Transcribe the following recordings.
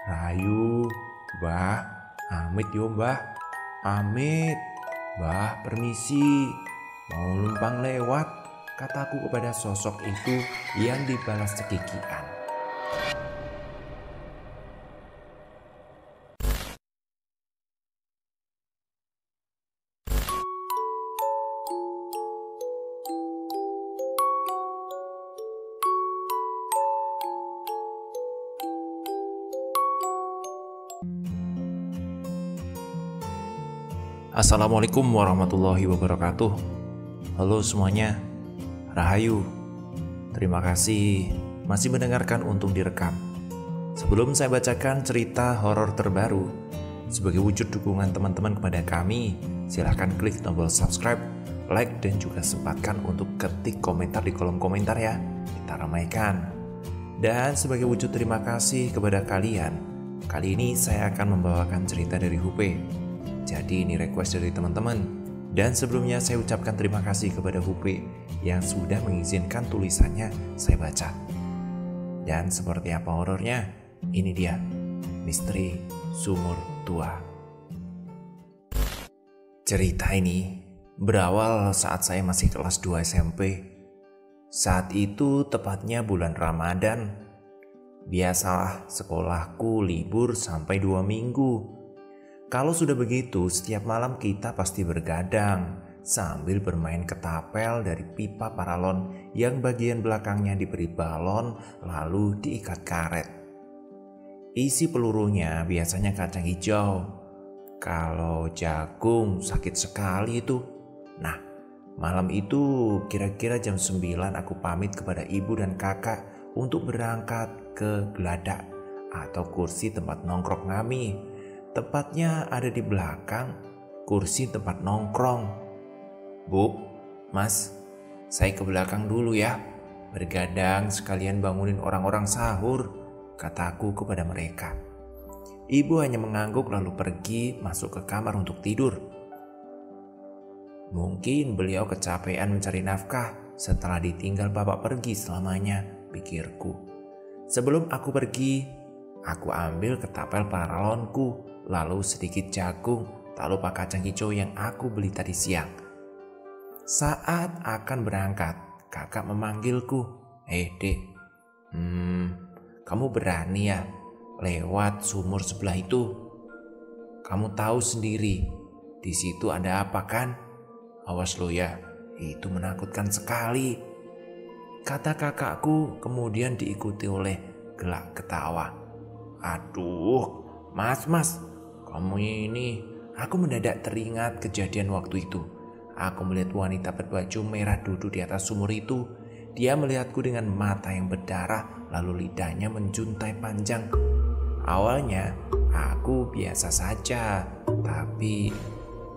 Rahayu, Mbah, amit yo Mbah, amit. Mbah, permisi, mau numpang lewat, kataku kepada sosok itu yang dibalas cekikian. Assalamualaikum warahmatullahi wabarakatuh. Halo semuanya, Rahayu. Terima kasih masih mendengarkan Untung Direkam. Sebelum saya bacakan cerita horor terbaru, sebagai wujud dukungan teman-teman kepada kami, silahkan klik tombol subscribe, like, dan juga sempatkan untuk ketik komentar di kolom komentar ya. Kita ramaikan. Dan sebagai wujud terima kasih kepada kalian, kali ini saya akan membawakan cerita dari Hupe. Jadi ini request dari teman-teman. Dan sebelumnya saya ucapkan terima kasih kepada Hupe yang sudah mengizinkan tulisannya saya baca. Dan seperti apa horornya? Ini dia, Misteri Sumur Tua. Cerita ini berawal saat saya masih kelas 2 SMP. Saat itu tepatnya bulan Ramadan. Biasalah sekolahku libur sampai 2 minggu. Kalau sudah begitu, setiap malam kita pasti bergadang sambil bermain ketapel dari pipa paralon yang bagian belakangnya diberi balon lalu diikat karet. Isi pelurunya biasanya kacang hijau. Kalau jagung sakit sekali itu. Nah, malam itu kira-kira jam 9 aku pamit kepada ibu dan kakak untuk berangkat ke geladak atau kursi tempat nongkrong kami. Tepatnya ada di belakang kursi tempat nongkrong. Bu, Mas, saya ke belakang dulu ya. Bergadang sekalian bangunin orang-orang sahur, kataku kepada mereka. Ibu hanya mengangguk lalu pergi masuk ke kamar untuk tidur. Mungkin beliau kecapean mencari nafkah setelah ditinggal bapak pergi selamanya, pikirku. Sebelum aku pergi, aku ambil ketapel paralonku, lalu sedikit jagung, tak lupa kacang hijau yang aku beli tadi siang. Saat akan berangkat, kakak memanggilku. Dek, kamu berani ya lewat sumur sebelah itu? Kamu tahu sendiri, di situ ada apa kan? Awas lo ya, itu menakutkan sekali. Kata kakakku kemudian diikuti oleh gelak ketawa. Aduh, Mas, kamu ini, aku mendadak teringat kejadian waktu itu. Aku melihat wanita berbaju merah duduk di atas sumur itu. Dia melihatku dengan mata yang berdarah, lalu lidahnya menjuntai panjang. Awalnya, aku biasa saja. Tapi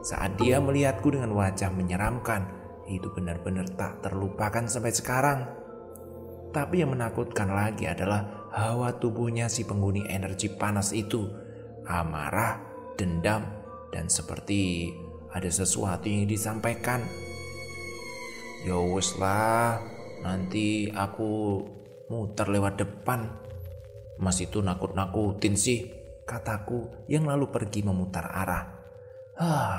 saat dia melihatku dengan wajah menyeramkan, itu benar-benar tak terlupakan sampai sekarang. Tapi yang menakutkan lagi adalah hawa tubuhnya si penghuni energi panas itu. Amarah, dendam, dan seperti ada sesuatu yang disampaikan. Ya wes lah, nanti aku muter lewat depan. Mas itu nakut-nakutin sih, kataku yang lalu pergi memutar arah.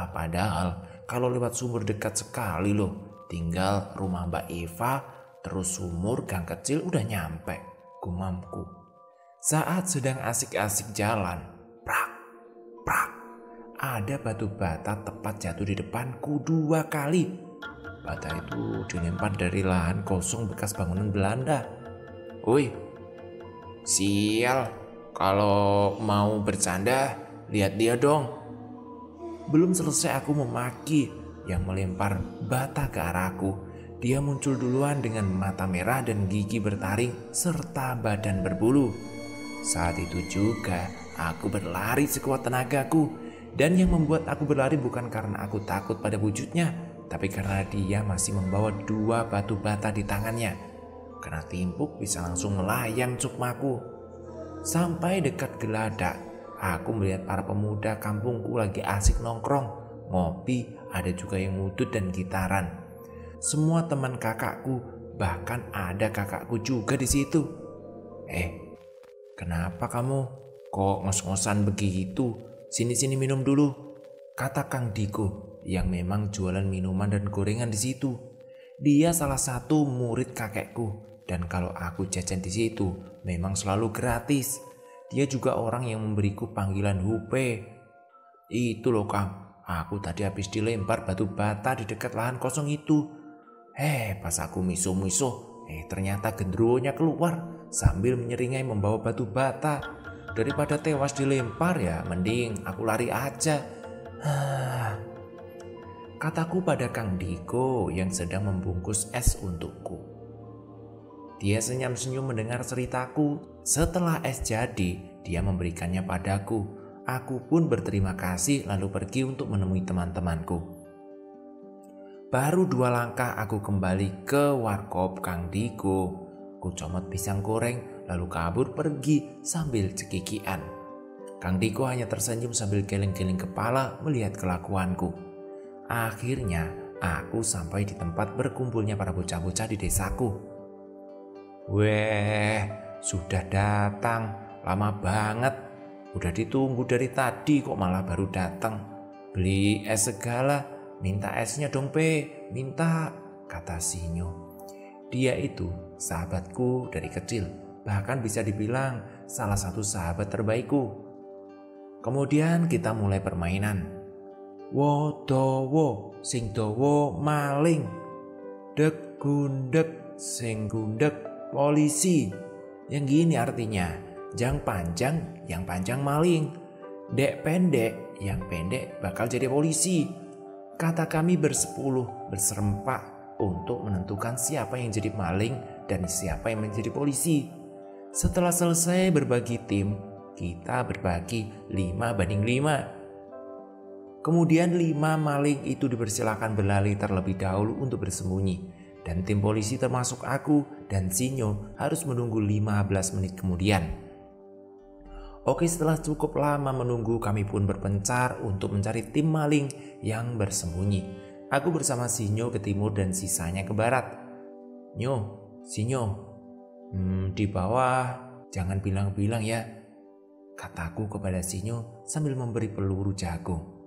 Padahal kalau lewat sumur dekat sekali loh. Tinggal rumah Mbak Eva, terus sumur, gang kecil udah nyampe, gumamku. Saat sedang asik-asik jalan, prak, ada batu bata tepat jatuh di depanku 2 kali. Bata itu dilempar dari lahan kosong bekas bangunan Belanda. Woi, sial, kalau mau bercanda, lihat dia dong. Belum selesai aku memaki, yang melempar bata ke arahku. Dia muncul duluan dengan mata merah dan gigi bertaring serta badan berbulu. Saat itu juga aku berlari sekuat tenagaku, dan yang membuat aku berlari bukan karena aku takut pada wujudnya, tapi karena dia masih membawa 2 batu bata di tangannya. Kena timpuk bisa langsung melayang sukmaku. Sampai dekat geladak, aku melihat para pemuda kampungku lagi asik nongkrong, ngopi, ada juga yang ngudut dan gitaran. Semua teman kakakku, bahkan ada kakakku juga di situ. Kenapa kamu? Kok ngos-ngosan begitu? Sini-sini minum dulu, kata Kang Diko yang memang jualan minuman dan gorengan di situ. Dia salah satu murid kakekku dan kalau aku jajan di situ memang selalu gratis. Dia juga orang yang memberiku panggilan Hupe. Itu loh Kang, aku tadi habis dilempar batu bata di dekat lahan kosong itu. Pas aku misuh-misuh, ternyata genderuwonya keluar sambil menyeringai membawa batu bata. Daripada tewas dilempar ya mending aku lari aja. Kataku pada Kang Diko yang sedang membungkus es untukku. Dia senyum-senyum mendengar ceritaku. Setelah es jadi, dia memberikannya padaku. Aku pun berterima kasih lalu pergi untuk menemui teman-temanku. Baru 2 langkah aku kembali ke warkop Kang Diko. Ku comot pisang goreng lalu kabur pergi sambil cekikian. Kang Diko hanya tersenyum sambil geleng-geleng kepala melihat kelakuanku. Akhirnya aku sampai di tempat berkumpulnya para bocah-bocah di desaku. Weh, sudah datang, lama banget. Udah ditunggu dari tadi kok malah baru datang. Beli es segala, minta esnya dong minta, kata Sinyo. Dia itu sahabatku dari kecil, bahkan bisa dibilang salah satu sahabat terbaikku. Kemudian kita mulai permainan. Wodowo sing dawa maling, dek gundek sing gundek polisi. Yang gini artinya, jang panjang yang panjang maling, dek pendek yang pendek bakal jadi polisi. Kata kami bersepuluh berserempak untuk menentukan siapa yang jadi maling dan siapa yang menjadi polisi. Setelah selesai berbagi tim, kita berbagi 5-5. Kemudian 5 maling itu dipersilakan berlari terlebih dahulu untuk bersembunyi. Dan tim polisi termasuk aku dan Sinyo harus menunggu 15 menit kemudian. Oke, setelah cukup lama menunggu, kami pun berpencar untuk mencari tim maling yang bersembunyi. Aku bersama Sinyo ke timur dan sisanya ke barat. Sinyo, di bawah jangan bilang-bilang ya, kataku kepada Sinyo sambil memberi peluru jagung.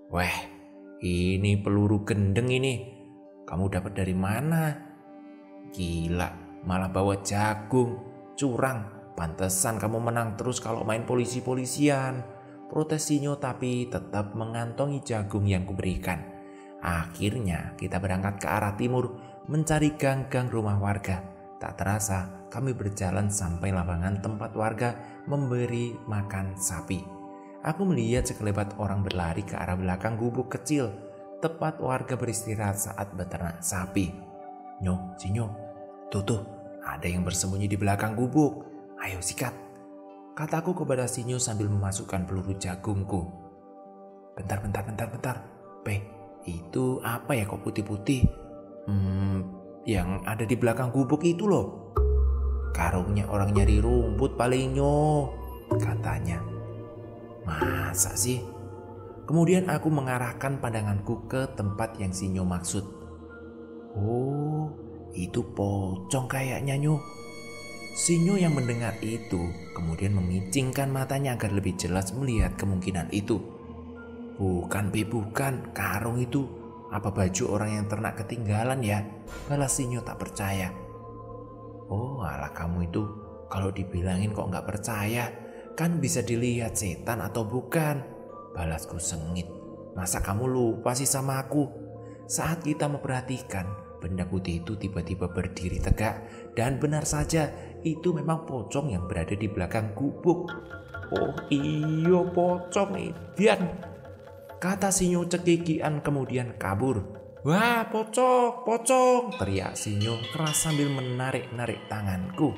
Weh, ini peluru gendeng ini. Kamu dapat dari mana? Gila, malah bawa jagung. Curang, pantesan kamu menang terus kalau main polisi-polisian. Protes Sinyo tapi tetap mengantongi jagung yang kuberikan. Akhirnya kita berangkat ke arah timur mencari gang-gang rumah warga. Tak terasa kami berjalan sampai lapangan tempat warga memberi makan sapi. Aku melihat sekelebat orang berlari ke arah belakang gubuk kecil, tempat warga beristirahat saat beternak sapi. Sinyo, tuh, ada yang bersembunyi di belakang gubuk. Ayo sikat, kataku kepada Sinyo sambil memasukkan peluru jagungku. Bentar. Itu apa ya kok putih-putih? Yang ada di belakang gubuk itu loh. Karungnya orang nyari rumput paling katanya. Masa sih? Kemudian aku mengarahkan pandanganku ke tempat yang Sinyo maksud. Oh, itu pocong kayaknya Sinyo yang mendengar itu kemudian memicingkan matanya agar lebih jelas melihat kemungkinan itu. Bukan, karung itu. Apa baju orang yang ternak ketinggalan ya? Balas Sinyo tak percaya. Oh alah kamu itu, kalau dibilangin kok gak percaya. Kan bisa dilihat setan atau bukan? Balasku sengit. Masa kamu lupa sih sama aku? Saat kita memperhatikan, benda putih itu tiba-tiba berdiri tegak. Dan benar saja, itu memang pocong yang berada di belakang gubuk. Oh iya pocong Edian, kata Sinyo cekikian kemudian kabur. Wah pocong, teriak Sinyo keras sambil menarik-narik tanganku.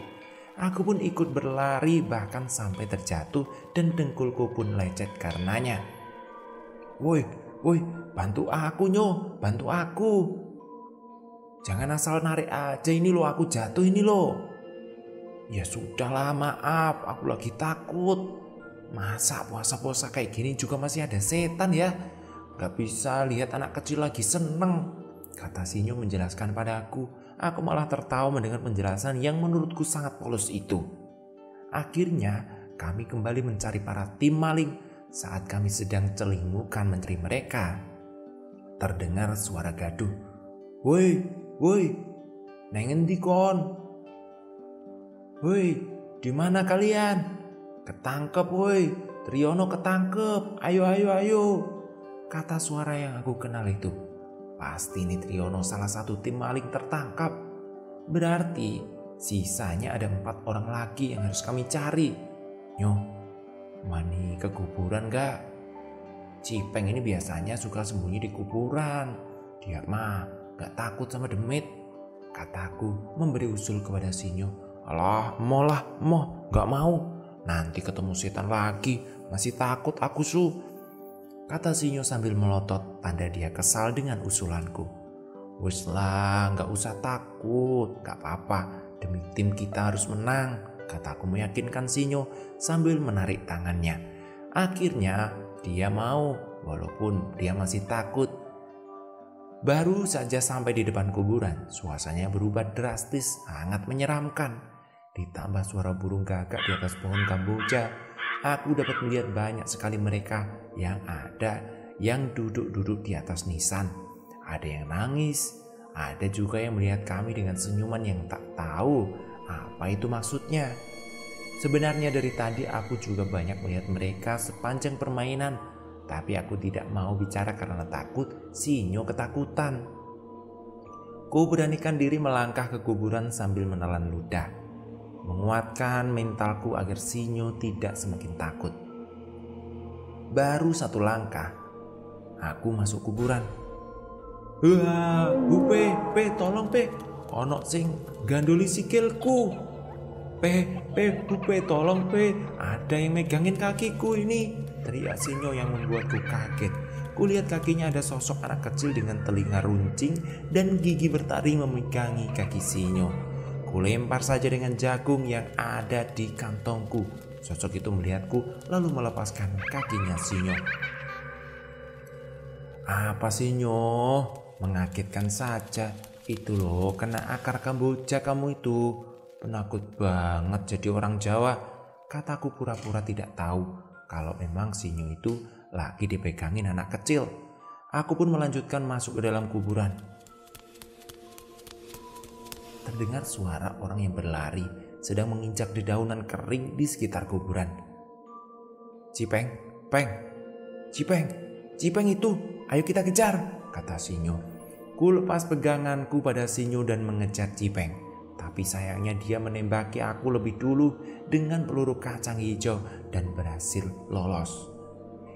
Aku pun ikut berlari bahkan sampai terjatuh dan dengkulku pun lecet karenanya. Woi, bantu aku bantu aku. Jangan asal narik aja, ini loh aku jatuh ini loh. Ya sudahlah maaf, aku lagi takut. Masa puasa-puasa kayak gini juga masih ada setan ya? Gak bisa lihat anak kecil lagi seneng, kata Sinyo menjelaskan padaku. Aku malah tertawa mendengar penjelasan yang menurutku sangat polos itu. Akhirnya kami kembali mencari para tim maling. Saat kami sedang celingukan mencari mereka, terdengar suara gaduh. Woi, woi, neng endi kon? Woi, di mana kalian? Ketangkep woi, Triono ketangkep. Ayo, ayo, ayo. Kata suara yang aku kenal itu. Pasti ini Triono salah satu tim maling tertangkap. Berarti sisanya ada 4 orang lagi yang harus kami cari. Nyo, mani ke kuburan gak? Cipeng ini biasanya suka sembunyi di kuburan. Dia mah gak takut sama demit, kataku memberi usul kepada Sinyo. Alah, moh, gak mau. Nanti ketemu setan lagi, masih takut aku su. Kata Sinyo sambil melotot, tanda dia kesal dengan usulanku. Wes lah, gak usah takut, gak apa-apa. Demi tim kita harus menang, kataku meyakinkan Sinyo sambil menarik tangannya. Akhirnya dia mau, walaupun dia masih takut. Baru saja sampai di depan kuburan, suasananya berubah drastis, sangat menyeramkan. Ditambah suara burung gagak di atas pohon kamboja, aku dapat melihat banyak sekali mereka yang ada yang duduk-duduk di atas nisan. Ada yang nangis, ada juga yang melihat kami dengan senyuman yang tak tahu apa itu maksudnya. Sebenarnya dari tadi aku juga banyak melihat mereka sepanjang permainan, tapi aku tidak mau bicara karena takut Sinyo ketakutan. Ku beranikan diri melangkah ke kuburan sambil menelan ludah, menguatkan mentalku agar Sinyo tidak semakin takut. Baru 1 langkah, aku masuk kuburan. Wah, pe, tolong pe, ono sing gandoli sikilku. Pe, tolong pe, ada yang megangin kakiku ini, teriak Sinyo yang membuatku kaget. Kulihat kakinya ada sosok anak kecil dengan telinga runcing dan gigi bertaring memegangi kaki Sinyo. Kulempar saja dengan jagung yang ada di kantongku. Sosok itu melihatku lalu melepaskan kakinya Sinyo. Apa Sinyo? Mengagetkan saja. Itu loh, kena akar kamboja kamu itu. Penakut banget jadi orang Jawa, kataku pura-pura tidak tahu kalau memang Sinyo itu lagi dipegangin anak kecil. Aku pun melanjutkan masuk ke dalam kuburan. Terdengar suara orang yang berlari sedang menginjak dedaunan kering di sekitar kuburan. Cipeng itu, ayo kita kejar, kata Sinyo. Ku lepas peganganku pada Sinyo dan mengejar Cipeng. Tapi sayangnya dia menembaki aku lebih dulu dengan peluru kacang hijau dan berhasil lolos.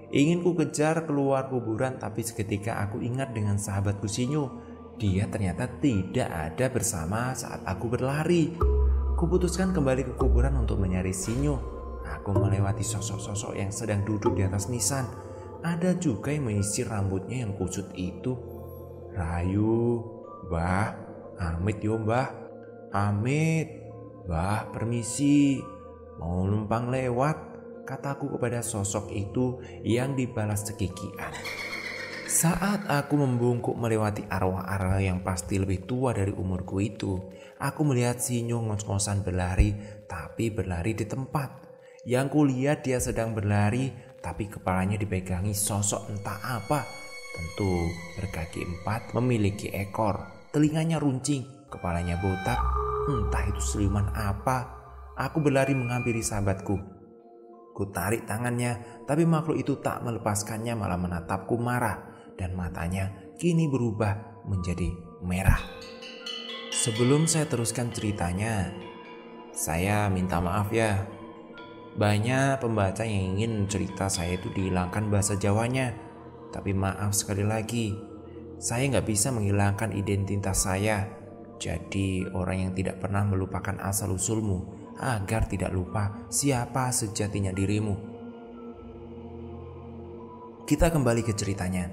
Ingin ku kejar keluar kuburan, tapi seketika aku ingat dengan sahabatku Sinyo. Dia ternyata tidak ada bersama saat aku berlari. Kuputuskan kembali ke kuburan untuk mencari Sinyo. Aku melewati sosok-sosok yang sedang duduk di atas nisan. Ada juga yang menyisir rambutnya yang kusut itu. Rayu, Mbah, amit yo Mbah. Amit, Mbah permisi, mau numpang lewat, kataku kepada sosok itu yang dibalas cekikian. Saat aku membungkuk melewati arwah-arwah yang pasti lebih tua dari umurku itu, aku melihat Sinyo ngos-ngosan berlari, tapi berlari di tempat. Yang kulihat dia sedang berlari, tapi kepalanya dipegangi sosok entah apa. Tentu berkaki 4, memiliki ekor, telinganya runcing, kepalanya botak, entah itu siluman apa. Aku berlari menghampiri sahabatku. Ku tarik tangannya, tapi makhluk itu tak melepaskannya, malah menatapku marah, dan matanya kini berubah menjadi merah. Sebelum saya teruskan ceritanya, saya minta maaf ya. Banyak pembaca yang ingin cerita saya itu dihilangkan bahasa Jawanya, tapi maaf sekali lagi, saya nggak bisa menghilangkan identitas saya. Jadi orang yang tidak pernah melupakan asal-usulmu agar tidak lupa siapa sejatinya dirimu. Kita kembali ke ceritanya.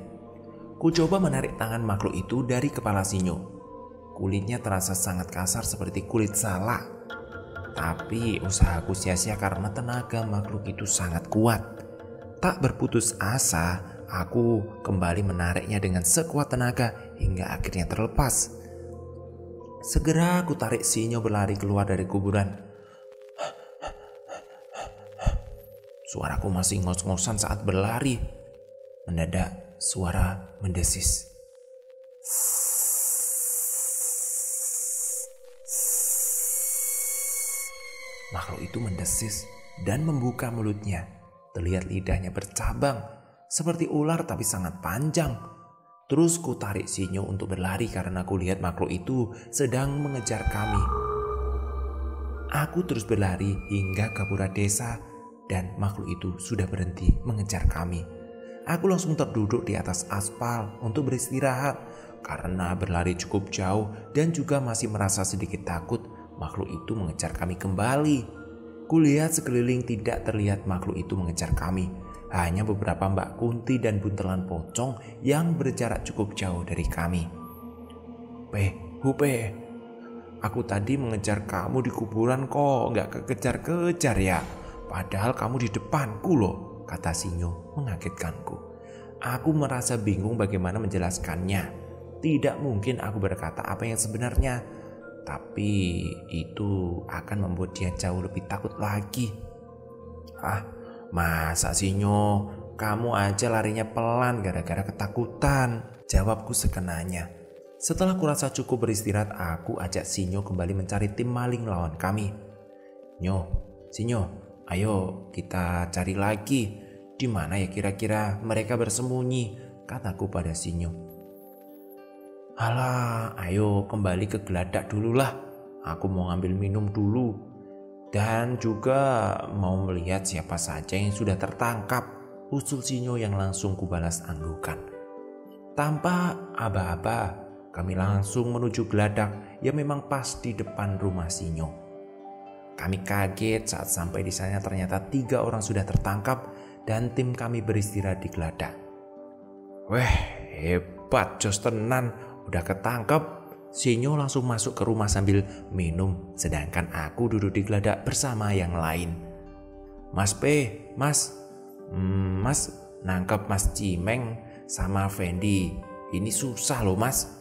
Ku coba menarik tangan makhluk itu dari kepala Sinyo. Kulitnya terasa sangat kasar seperti kulit salak. Tapi usahaku sia-sia karena tenaga makhluk itu sangat kuat. Tak berputus asa, aku kembali menariknya dengan sekuat tenaga hingga akhirnya terlepas. Segera aku tarik Sinyo berlari keluar dari kuburan. Suaraku masih ngos-ngosan saat berlari. Mendadak suara mendesis. Makhluk itu mendesis dan membuka mulutnya. Terlihat lidahnya bercabang seperti ular tapi sangat panjang. Terus ku tarik Sinyo untuk berlari karena ku lihat makhluk itu sedang mengejar kami. Aku terus berlari hingga ke pura desa dan makhluk itu sudah berhenti mengejar kami. Aku langsung terduduk di atas aspal untuk beristirahat karena berlari cukup jauh dan juga masih merasa sedikit takut makhluk itu mengejar kami kembali. Kulihat sekeliling tidak terlihat makhluk itu mengejar kami. Hanya beberapa Mbak Kunti dan buntelan pocong yang berjarak cukup jauh dari kami. Hupe, aku tadi mengejar kamu di kuburan kok, gak kekejar-kejar ya. Padahal kamu di depanku loh, kata Sinyo mengagetkanku. Aku merasa bingung bagaimana menjelaskannya. Tidak mungkin aku berkata apa yang sebenarnya. Tapi itu akan membuat dia jauh lebih takut lagi. Masa Sinyo, kamu aja larinya pelan gara-gara ketakutan, jawabku sekenanya. Setelah kurasa cukup beristirahat, aku ajak Sinyo kembali mencari tim maling lawan kami. Sinyo, ayo kita cari lagi. Di mana ya kira-kira mereka bersembunyi, kataku pada Sinyo. Alah, ayo kembali ke geladak dululah. Aku mau ngambil minum dulu. Dan juga mau melihat siapa saja yang sudah tertangkap, usul Sinyo yang langsung kubalas anggukan. Tanpa aba-aba, kami langsung menuju geladak yang memang pas di depan rumah Sinyo. Kami kaget saat sampai di sana ternyata 3 orang sudah tertangkap dan tim kami beristirahat di geladak. Weh, hebat jos tenan, udah ketangkep. Sinyo langsung masuk ke rumah sambil minum, sedangkan aku duduk di geladak bersama yang lain. Mas nangkep Mas Cimeng sama Fendi. Ini susah loh Mas.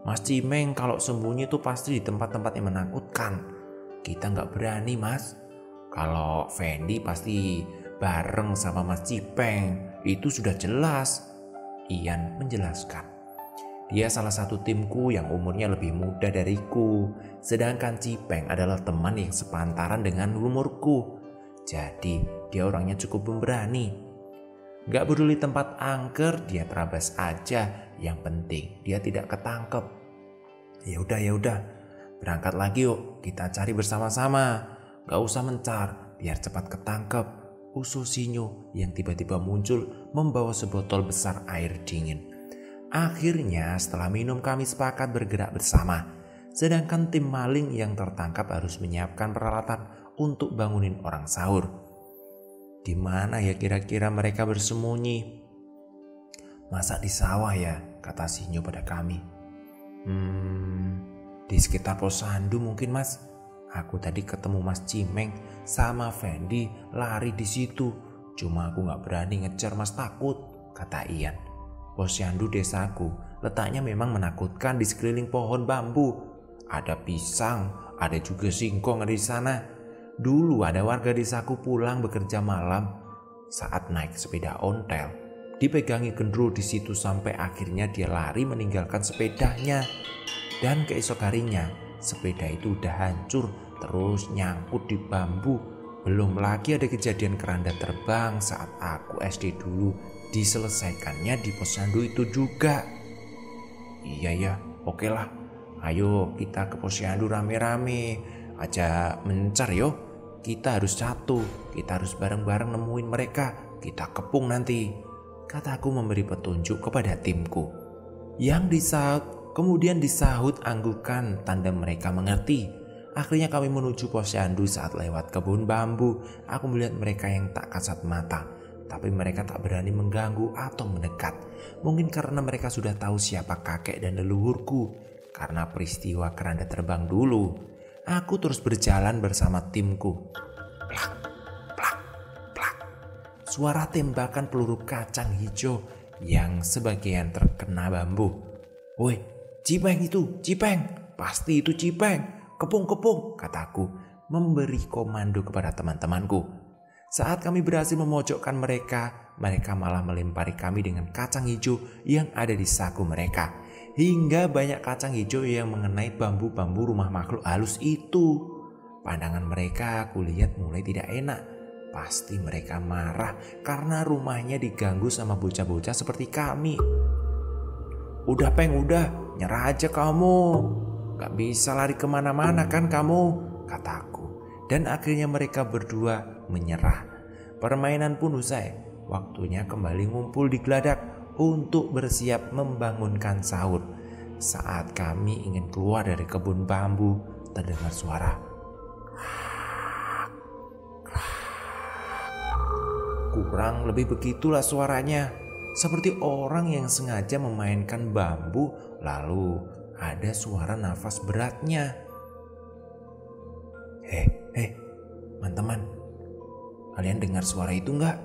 Mas Cimeng kalau sembunyi tuh pasti di tempat-tempat yang menakutkan. Kita nggak berani Mas. Kalau Fendi pasti bareng sama Mas Cipeng. Itu sudah jelas, Ian menjelaskan. Dia salah satu timku yang umurnya lebih muda dariku, sedangkan Cipeng adalah teman yang sepantaran dengan umurku. Jadi dia orangnya cukup pemberani. Gak peduli tempat angker, dia terabas aja. Yang penting dia tidak ketangkep. Ya udah, berangkat lagi yuk, kita cari bersama-sama. Gak usah mencar, biar cepat ketangkep, usul Sinyo yang tiba-tiba muncul membawa sebotol besar air dingin. Akhirnya setelah minum kami sepakat bergerak bersama. Sedangkan tim maling yang tertangkap harus menyiapkan peralatan untuk bangunin orang sahur. Di mana ya kira-kira mereka bersembunyi? Masa di sawah ya, kata Sinyo pada kami. Di sekitar Posyandu mungkin Mas. Aku tadi ketemu Mas Cimeng sama Fendi lari di situ. Cuma aku gak berani ngejar Mas, takut, kata Ian. Posyandu desaku letaknya memang menakutkan di sekeliling pohon bambu. Ada pisang, ada juga singkong di sana. Dulu ada warga desaku pulang bekerja malam saat naik sepeda ontel. Dipegangi gendro di situ sampai akhirnya dia lari meninggalkan sepedanya. Dan keesok harinya sepeda itu udah hancur terus nyangkut di bambu. Belum lagi ada kejadian keranda terbang saat aku SD dulu. Diselesaikannya di Posyandu itu juga. Iya ya, oke lah. Ayo kita ke Posyandu rame-rame. Aja mencar yo. Kita harus satu. Kita harus bareng-bareng nemuin mereka. Kita kepung nanti, kataku memberi petunjuk kepada timku. Yang kemudian disahut anggukan tanda mereka mengerti. Akhirnya kami menuju Posyandu. Saat lewat kebun bambu, aku melihat mereka yang tak kasat mata. Tapi mereka tak berani mengganggu atau mendekat. Mungkin karena mereka sudah tahu siapa kakek dan leluhurku. Karena peristiwa keranda terbang dulu. Aku terus berjalan bersama timku. Plak, plak, plak. Suara tembakan peluru kacang hijau yang sebagian terkena bambu. Woi, Cipeng itu, Cipeng. Pasti itu Cipeng. Kepung, kataku memberi komando kepada teman-temanku. Saat kami berhasil memojokkan mereka, mereka malah melempari kami dengan kacang hijau yang ada di saku mereka. Hingga banyak kacang hijau yang mengenai bambu-bambu rumah makhluk halus itu. Pandangan mereka aku lihat mulai tidak enak. Pasti mereka marah karena rumahnya diganggu sama bocah-bocah seperti kami. Udah Peng, udah, nyerah aja kamu. Gak bisa lari kemana-mana kan kamu, kataku. Dan akhirnya mereka berdua menyerah. Permainan pun usai. Waktunya kembali ngumpul di geladak untuk bersiap membangunkan sahur. Saat kami ingin keluar dari kebun bambu, terdengar suara. Kurang lebih begitulah suaranya. Seperti orang yang sengaja memainkan bambu, lalu ada suara nafas beratnya. Hei, teman-teman, kalian dengar suara itu enggak?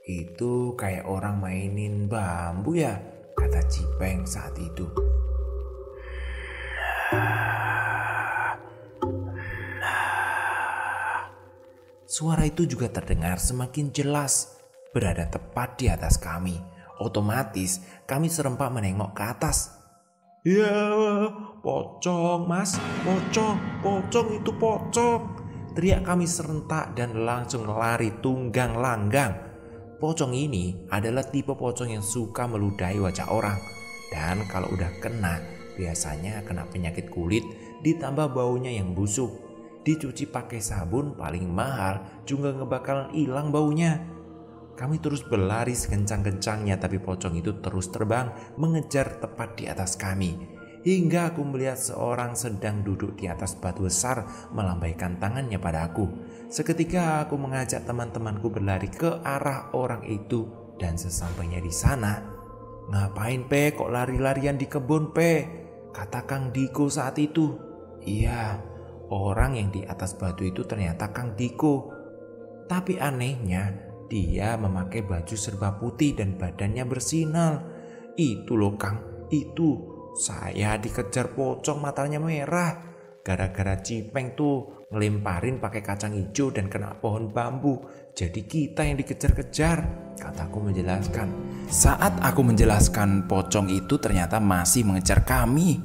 Itu kayak orang mainin bambu ya, kata Cipeng saat itu. Suara itu juga terdengar semakin jelas, berada tepat di atas kami. Otomatis kami serempak menengok ke atas. Ya, pocong mas, pocong itu pocong. Teriak kami serentak dan langsung lari tunggang langgang. Pocong ini adalah tipe pocong yang suka meludahi wajah orang. Dan kalau udah kena, biasanya kena penyakit kulit ditambah baunya yang busuk. Dicuci pakai sabun paling mahal juga ngebakalan hilang baunya. Kami terus berlari sekencang-kencangnya, tapi pocong itu terus terbang mengejar tepat di atas kami. Hingga aku melihat seorang sedang duduk di atas batu besar melambaikan tangannya pada aku. Seketika aku mengajak teman-temanku berlari ke arah orang itu. Dan sesampainya di sana, ngapain Pe, kok lari-larian di kebun Pe? Kata Kang Diko saat itu. Iya, orang yang di atas batu itu ternyata Kang Diko. Tapi anehnya, dia memakai baju serba putih dan badannya bersinar. Itu loh Kang, itu. Saya dikejar pocong matanya merah. Gara-gara Cipeng tuh ngelemparin pakai kacang hijau dan kena pohon bambu. Jadi kita yang dikejar-kejar, kataku menjelaskan. Saat aku menjelaskan, pocong itu ternyata masih mengejar kami.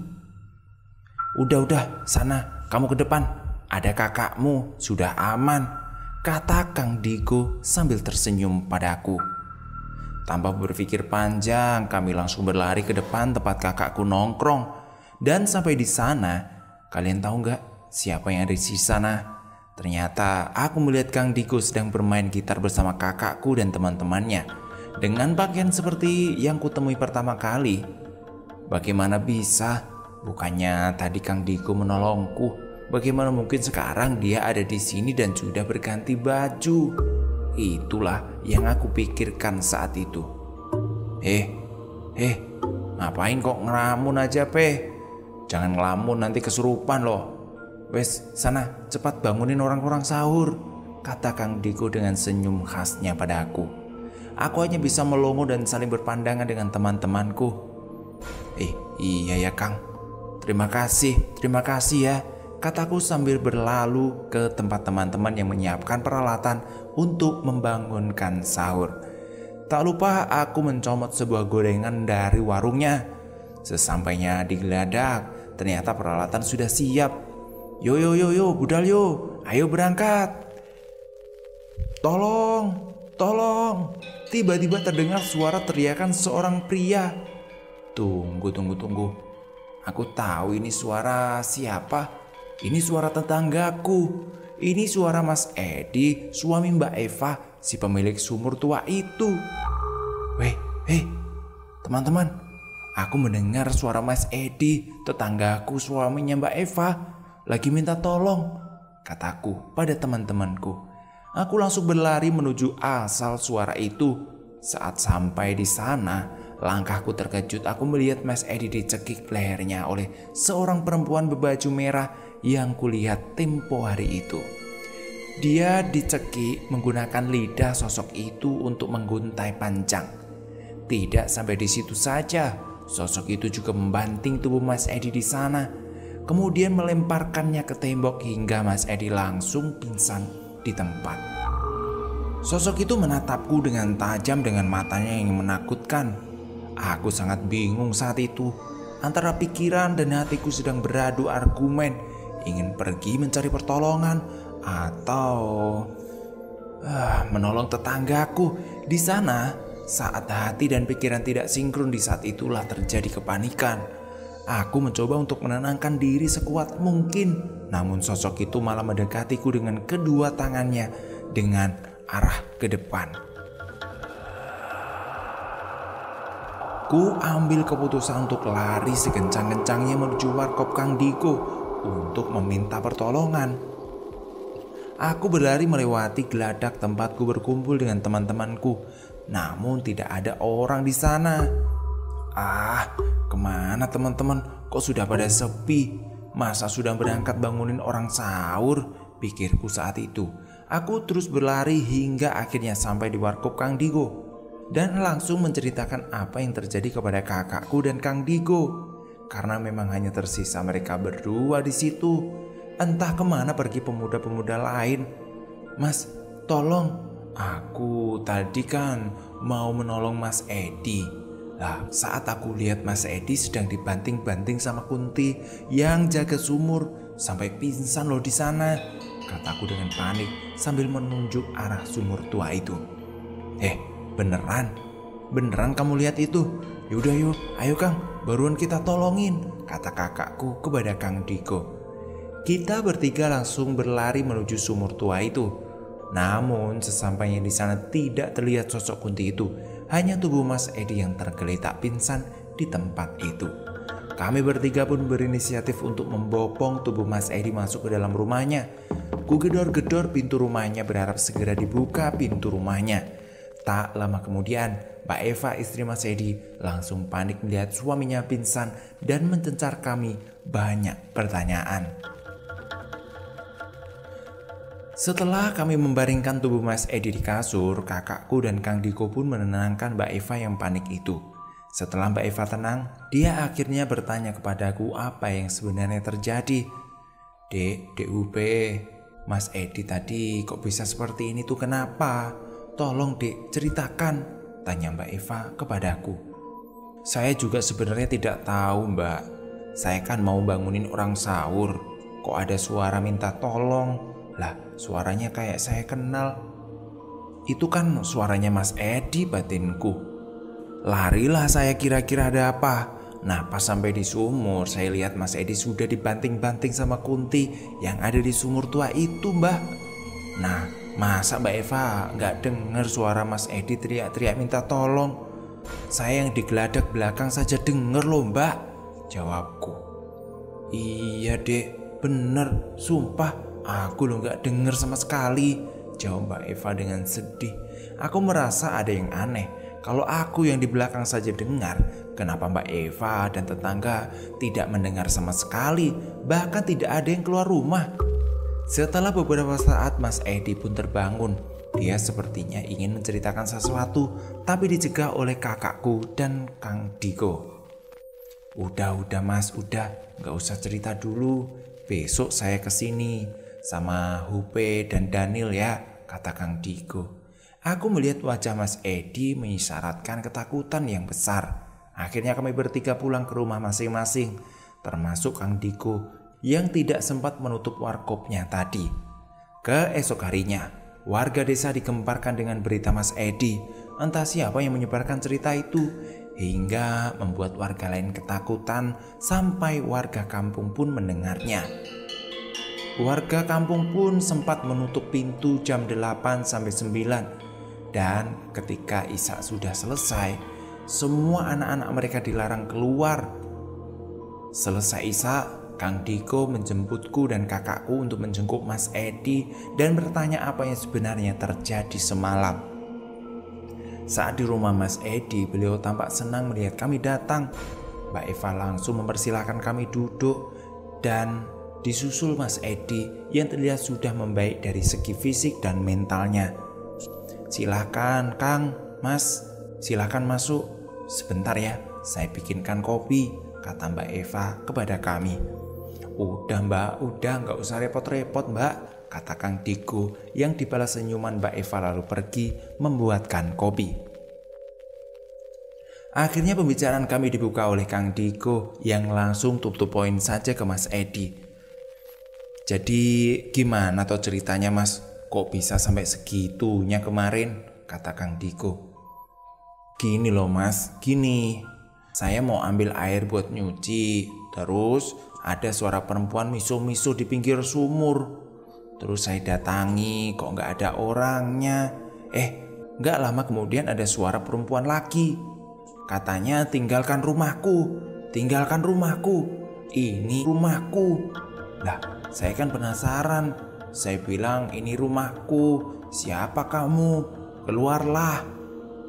Udah, sana, kamu ke depan. Ada kakakmu, sudah aman, kata Kang Diko sambil tersenyum padaku. Tanpa berpikir panjang, kami langsung berlari ke depan tempat kakakku nongkrong. Dan sampai di sana, kalian tahu nggak siapa yang ada di sana? Ternyata aku melihat Kang Diko sedang bermain gitar bersama kakakku dan teman-temannya dengan pakaian seperti yang kutemui pertama kali. Bagaimana bisa? Bukannya tadi Kang Diko menolongku? Bagaimana mungkin sekarang dia ada di sini dan sudah berganti baju? Itulah yang aku pikirkan saat itu. Ngapain kok ngelamun aja Pe? Jangan ngelamun, nanti kesurupan loh. Wes, sana cepat bangunin orang-orang sahur, kata Kang Diko dengan senyum khasnya pada aku. Aku hanya bisa melongo dan saling berpandangan dengan teman-temanku. Iya ya Kang, terima kasih ya, kataku sambil berlalu ke tempat teman-teman yang menyiapkan peralatan untuk membangunkan sahur. Tak lupa aku mencomot sebuah gorengan dari warungnya. Sesampainya di geladak, ternyata peralatan sudah siap. Yo budal yo, ayo berangkat. Tolong. Tiba-tiba terdengar suara teriakan seorang pria. Tunggu. Aku tahu ini suara siapa. Ini suara tetanggaku. Ini suara Mas Edi, suami Mbak Eva, si pemilik sumur tua itu. Teman-teman, aku mendengar suara Mas Edi, tetanggaku suaminya Mbak Eva, lagi minta tolong, kataku pada teman-temanku. Aku langsung berlari menuju asal suara itu. Saat sampai di sana, langkahku terkejut. Aku melihat Mas Edi dicekik lehernya oleh seorang perempuan berbaju merah yang kulihat tempo hari itu. Dia dicekik menggunakan lidah sosok itu untuk mengguntai panjang. Tidak sampai di situ saja, sosok itu juga membanting tubuh Mas Edi di sana, kemudian melemparkannya ke tembok hingga Mas Edi langsung pingsan di tempat. Sosok itu menatapku dengan tajam dengan matanya yang menakutkan. Aku sangat bingung saat itu. Antara pikiran dan hatiku sedang beradu argumen, ingin pergi mencari pertolongan atau menolong tetanggaku. Di sana, saat hati dan pikiran tidak sinkron, di saat itulah terjadi kepanikan. Aku mencoba untuk menenangkan diri sekuat mungkin, namun sosok itu malah mendekatiku dengan kedua tangannya dengan arah ke depan. Ku ambil keputusan untuk lari sekencang-kencangnya menuju warkop Kang Diko untuk meminta pertolongan. Aku berlari melewati geladak tempatku berkumpul dengan teman-temanku, namun tidak ada orang di sana. Kemana teman-teman? Kok sudah pada sepi? Masa sudah berangkat bangunin orang sahur? Pikirku saat itu. Aku terus berlari hingga akhirnya sampai di warkop Kang Diko dan langsung menceritakan apa yang terjadi kepada kakakku dan Kang Diko. Karena memang hanya tersisa mereka berdua di situ. Entah kemana pergi pemuda-pemuda lain. Mas, tolong. Aku tadi kan mau menolong Mas Edi. Lah, saat aku lihat Mas Edi sedang dibanting-banting sama Kunti yang jaga sumur, sampai pingsan loh di sana, kataku dengan panik sambil menunjuk arah sumur tua itu. Beneran kamu lihat itu? Yaudah yuk, ayo Kang, baruan kita tolongin, kata kakakku kepada Kang Diko. Kita bertiga langsung berlari menuju sumur tua itu. Namun sesampainya di sana tidak terlihat sosok Kunti itu, hanya tubuh Mas Edi yang tergeletak pingsan di tempat itu. Kami bertiga pun berinisiatif untuk membopong tubuh Mas Edi masuk ke dalam rumahnya. Ku gedor-gedor pintu rumahnya berharap segera dibuka pintu rumahnya. Tak lama kemudian, Mbak Eva istri Mas Edi langsung panik melihat suaminya pingsan dan mencencar kami banyak pertanyaan. Setelah kami membaringkan tubuh Mas Edi di kasur, kakakku dan Kang Diko pun menenangkan Mbak Eva yang panik itu. Setelah Mbak Eva tenang, dia akhirnya bertanya kepadaku apa yang sebenarnya terjadi. Dek UP, Mas Edi tadi kok bisa seperti ini tuh kenapa? Tolong Dek ceritakan, tanya Mbak Eva kepadaku. Saya juga sebenarnya tidak tahu Mbak. Saya kan mau bangunin orang sahur, kok ada suara minta tolong. Lah, suaranya kayak saya kenal. Itu kan suaranya Mas Edi, batinku. Larilah saya kira-kira ada apa. Nah, pas sampai di sumur, saya lihat Mas Edi sudah dibanting-banting sama Kunti yang ada di sumur tua itu, Mbak. Nah, masa Mbak Eva gak dengar suara Mas Edi teriak-teriak minta tolong? Saya yang di geladak belakang saja denger loh, Mbak, jawabku. Iya Dek, bener, sumpah aku lo gak denger sama sekali, jawab Mbak Eva dengan sedih. Aku merasa ada yang aneh. Kalau aku yang di belakang saja dengar, kenapa Mbak Eva dan tetangga tidak mendengar sama sekali, bahkan tidak ada yang keluar rumah. Setelah beberapa saat Mas Edi pun terbangun. Dia sepertinya ingin menceritakan sesuatu, tapi dicegah oleh kakakku dan Kang Diko. Udah Mas, udah, gak usah cerita dulu. Besok saya kesini sama Hupe dan Daniel ya, kata Kang Diko. Aku melihat wajah Mas Edi mengisyaratkan ketakutan yang besar. Akhirnya kami bertiga pulang ke rumah masing-masing, termasuk Kang Diko yang tidak sempat menutup warkopnya tadi. Keesok harinya, warga desa digemparkan dengan berita Mas Edi. Entah siapa yang menyebarkan cerita itu, hingga membuat warga lain ketakutan sampai warga kampung pun mendengarnya. Warga kampung pun sempat menutup pintu jam 8 sampai 9. Dan ketika Isya sudah selesai, semua anak-anak mereka dilarang keluar. Selesai Isya, Kang Diko menjemputku dan kakakku untuk menjenguk Mas Edi dan bertanya apa yang sebenarnya terjadi semalam. Saat di rumah Mas Edi, beliau tampak senang melihat kami datang. Mbak Eva langsung mempersilahkan kami duduk dan disusul Mas Edi yang terlihat sudah membaik dari segi fisik dan mentalnya. Silakan Kang, Mas, silakan masuk. Sebentar ya, saya bikinkan kopi, kata Mbak Eva kepada kami. Udah Mbak, udah, gak usah repot-repot Mbak, kata Kang Diko yang dibalas senyuman Mbak Eva lalu pergi membuatkan kopi. Akhirnya pembicaraan kami dibuka oleh Kang Diko yang langsung to the point saja ke Mas Edi. Jadi gimana toh ceritanya Mas? Kok bisa sampai segitunya kemarin? Kata Kang Diko. Gini loh Mas, gini. Saya mau ambil air buat nyuci. Terus ada suara perempuan miso-miso di pinggir sumur. Terus saya datangi, kok nggak ada orangnya. Nggak lama kemudian ada suara perempuan lagi. Katanya tinggalkan rumahku, tinggalkan rumahku. Ini rumahku. Lah, saya kan penasaran. Saya bilang ini rumahku. Siapa kamu? Keluarlah.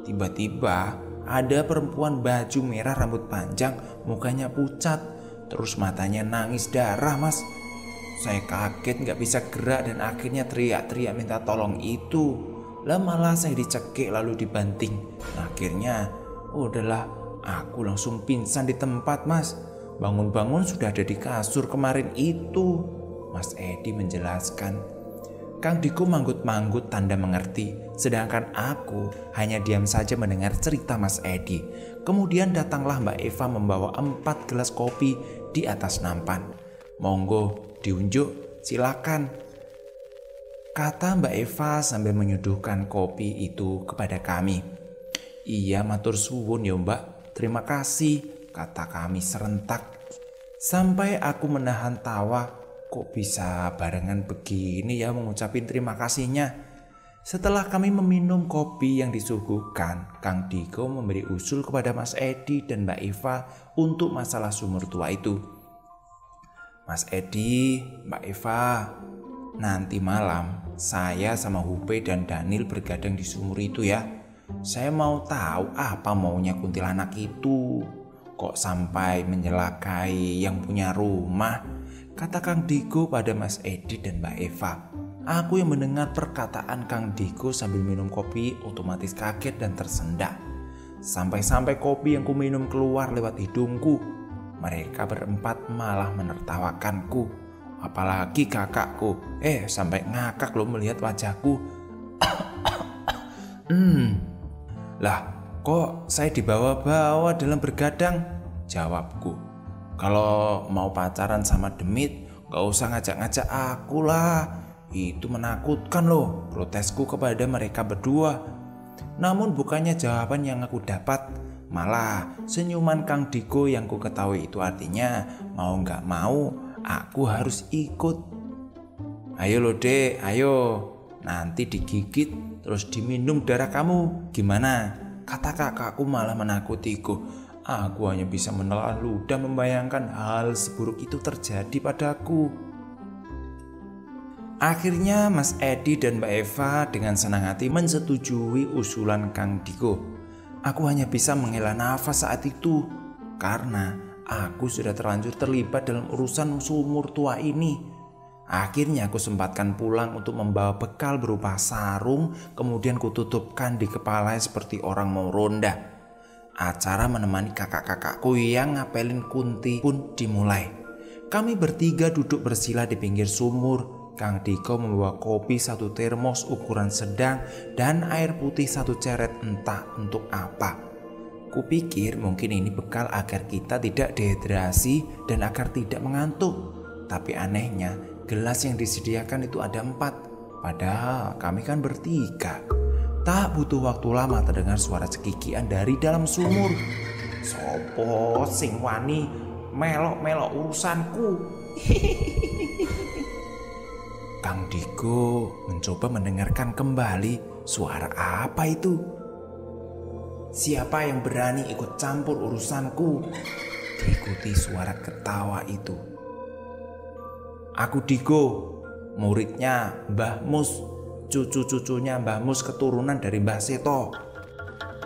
Tiba-tiba ada perempuan baju merah rambut panjang, mukanya pucat, terus matanya nangis darah Mas. Saya kaget gak bisa gerak dan akhirnya teriak-teriak minta tolong itu. Lah malah saya dicekik lalu dibanting. Akhirnya udahlah, aku langsung pingsan di tempat Mas. Bangun-bangun sudah ada di kasur kemarin itu, Mas Edi menjelaskan. Kang Diko manggut-manggut tanda mengerti, sedangkan aku hanya diam saja mendengar cerita Mas Edi. Kemudian datanglah Mbak Eva membawa 4 gelas kopi di atas nampan. Monggo diunjuk, silakan, kata Mbak Eva sambil menyuguhkan kopi itu kepada kami. Iya matur suwun ya Mbak, terima kasih, kata kami serentak. Sampai aku menahan tawa. Kok bisa barengan begini ya mengucapin terima kasihnya. Setelah kami meminum kopi yang disuguhkan, Kang Diko memberi usul kepada Mas Edi dan Mbak Eva untuk masalah sumur tua itu. Mas Edi, Mbak Eva, nanti malam saya sama Hupe dan Daniel bergadang di sumur itu ya. Saya mau tahu apa maunya kuntilanak itu. Kok sampai menyelakai yang punya rumah? Kata Kang Diko pada Mas Edi dan Mbak Eva. Aku yang mendengar perkataan Kang Diko sambil minum kopi otomatis kaget dan tersendak. Sampai-sampai kopi yang ku minum keluar lewat hidungku. Mereka berempat malah menertawakanku. Apalagi kakakku. Sampai ngakak loh melihat wajahku. Lah, kok saya dibawa-bawa dalam bergadang? Jawabku. Kalau mau pacaran sama Demit, gak usah ngajak-ngajak aku lah. Itu menakutkan loh, protesku kepada mereka berdua. Namun bukannya jawaban yang aku dapat, malah senyuman Kang Diko yang ku ketahui itu artinya mau gak mau aku harus ikut. Ayo loh dek, ayo. Nanti digigit terus diminum darah kamu, gimana? Kata kakakku malah menakutiku. Aku hanya bisa menelan ludah membayangkan hal seburuk itu terjadi padaku. Akhirnya Mas Edi dan Mbak Eva dengan senang hati menyetujui usulan Kang Diko. Aku hanya bisa menghela nafas saat itu karena aku sudah terlanjur terlibat dalam urusan sumur tua ini. Akhirnya aku sempatkan pulang untuk membawa bekal berupa sarung, kemudian kututupkan di kepala seperti orang mau ronda. Acara menemani kakak-kakakku yang ngapelin kunti pun dimulai. Kami bertiga duduk bersila di pinggir sumur. Kang Diko membawa kopi 1 termos ukuran sedang dan air putih 1 ceret entah untuk apa. Kupikir mungkin ini bekal agar kita tidak dehidrasi dan agar tidak mengantuk. Tapi anehnya gelas yang disediakan itu ada 4. Padahal kami kan bertiga. Tak butuh waktu lama terdengar suara cekikian dari dalam sumur. Sopo sing wani melok-melok urusanku? Kang Diko mencoba mendengarkan kembali suara apa itu. Siapa yang berani ikut campur urusanku? Diikuti suara ketawa itu. Aku Diko, muridnya Mbah Mus, cucu-cucunya Mbah Mus keturunan dari Mbah Seto,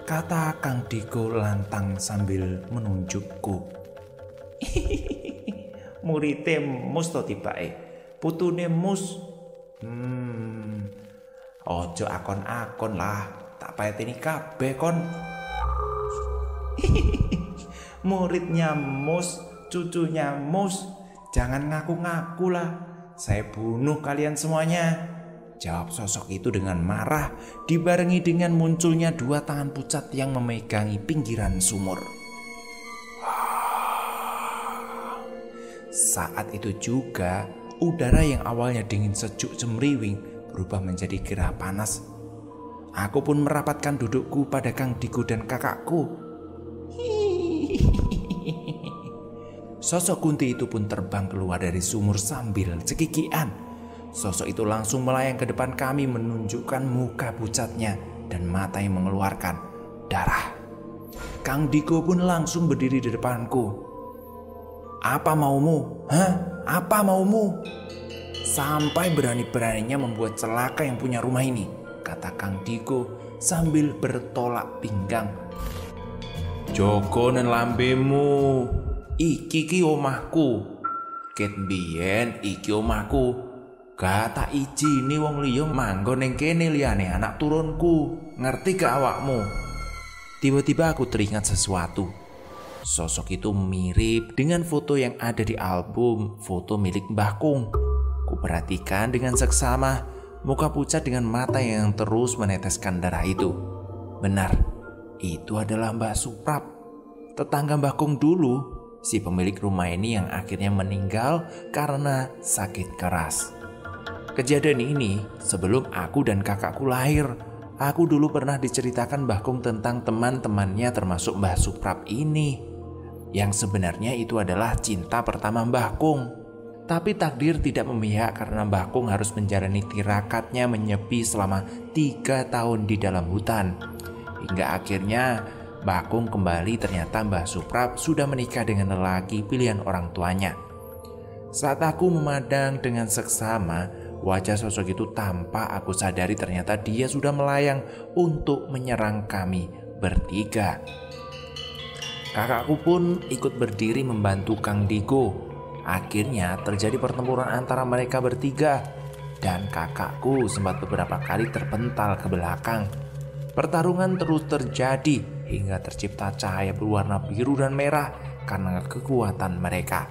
kata Kang Diko lantang sambil menunjukku. Muridnya Mus to tibake, putune Mus. Ojo akon-akon lah, tak payeteni kabeh kon. Muridnya Mus, cucunya Mus, jangan ngaku-ngaku lah. Saya bunuh kalian semuanya, jawab sosok itu dengan marah, dibarengi dengan munculnya 2 tangan pucat yang memegangi pinggiran sumur. Saat itu juga, udara yang awalnya dingin sejuk cemriwing berubah menjadi gerah panas. Aku pun merapatkan dudukku pada Kang Diko dan kakakku. Sosok Kunti itu pun terbang keluar dari sumur sambil cekikian. Sosok itu langsung melayang ke depan kami menunjukkan muka pucatnya dan mata yang mengeluarkan darah. Kang Diko pun langsung berdiri di depanku. Apa maumu? Hah? Apa maumu? Sampai berani-beraninya membuat celaka yang punya rumah ini, kata Kang Diko sambil bertolak pinggang. Jogo nen lambemu, iki omahku. Ket biyen iki omahku. Gak tak izini wong liya manggon ning kene liyane anak turunku. Ngerti gak awakmu? Tiba-tiba aku teringat sesuatu. Sosok itu mirip dengan foto yang ada di album foto milik Mbah Kung. Kuperhatikan dengan seksama muka pucat dengan mata yang terus meneteskan darah itu. Benar, itu adalah Mbah Suprap, tetangga Mbah Kung dulu, si pemilik rumah ini yang akhirnya meninggal karena sakit keras. Kejadian ini sebelum aku dan kakakku lahir. Aku dulu pernah diceritakan Mbah Kung tentang teman-temannya termasuk Mbah Suprap ini, yang sebenarnya itu adalah cinta pertama Mbah Kung. Tapi takdir tidak memihak karena Mbah Kung harus menjalani tirakatnya menyepi selama 3 tahun di dalam hutan. Hingga akhirnya Mbah Kung kembali, ternyata Mbah Suprap sudah menikah dengan lelaki pilihan orang tuanya. Saat aku memandang dengan seksama wajah sosok itu, tanpa aku sadari ternyata dia sudah melayang untuk menyerang kami bertiga. Kakakku pun ikut berdiri membantu Kang Diko. Akhirnya terjadi pertempuran antara mereka bertiga, dan kakakku sempat beberapa kali terpental ke belakang. Pertarungan terus terjadi hingga tercipta cahaya berwarna biru dan merah karena kekuatan mereka.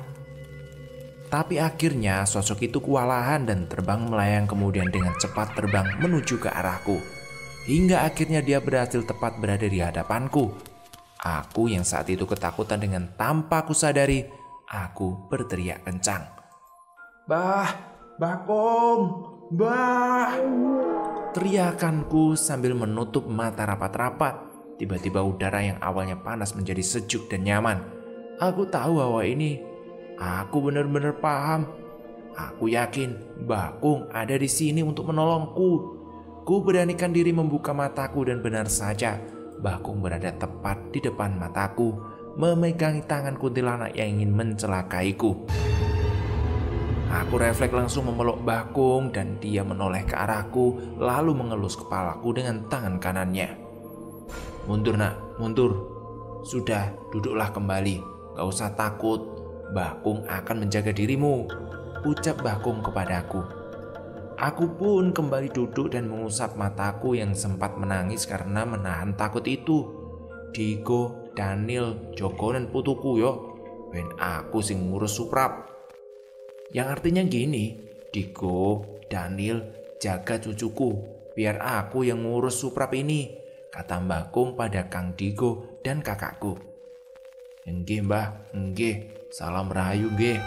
Tapi akhirnya sosok itu kewalahan dan terbang melayang, kemudian dengan cepat terbang menuju ke arahku. Hingga akhirnya dia berhasil tepat berada di hadapanku. Aku yang saat itu ketakutan, dengan tanpa aku sadari, aku berteriak kencang. Bah Kung, bah! Teriakanku sambil menutup mata rapat-rapat. Tiba-tiba udara yang awalnya panas menjadi sejuk dan nyaman. Aku tahu bahwa ini, aku benar-benar paham. Aku yakin Mbah Kung ada di sini untuk menolongku. Ku beranikan diri membuka mataku dan benar saja, Mbah Kung berada tepat di depan mataku, memegangi tangan kuntilanak yang ingin mencelakaiku. Aku refleks langsung memeluk Mbah Kung dan dia menoleh ke arahku, lalu mengelus kepalaku dengan tangan kanannya. Mundur nak, mundur. Sudah, duduklah kembali. Gak usah takut, Mbah Kung akan menjaga dirimu, ucap Mbah Kung kepadaku. Aku pun kembali duduk dan mengusap mataku yang sempat menangis karena menahan takut itu. Diko, Daniel, Joko dan putuku yo, ben aku sing ngurus Suprap. Yang artinya gini, Diko, Daniel, jaga cucuku, biar aku yang ngurus Suprap ini, kata Mbah Kung pada Kang Diko dan kakakku. Nggih Mbah, nggih, salam rahayu nggih.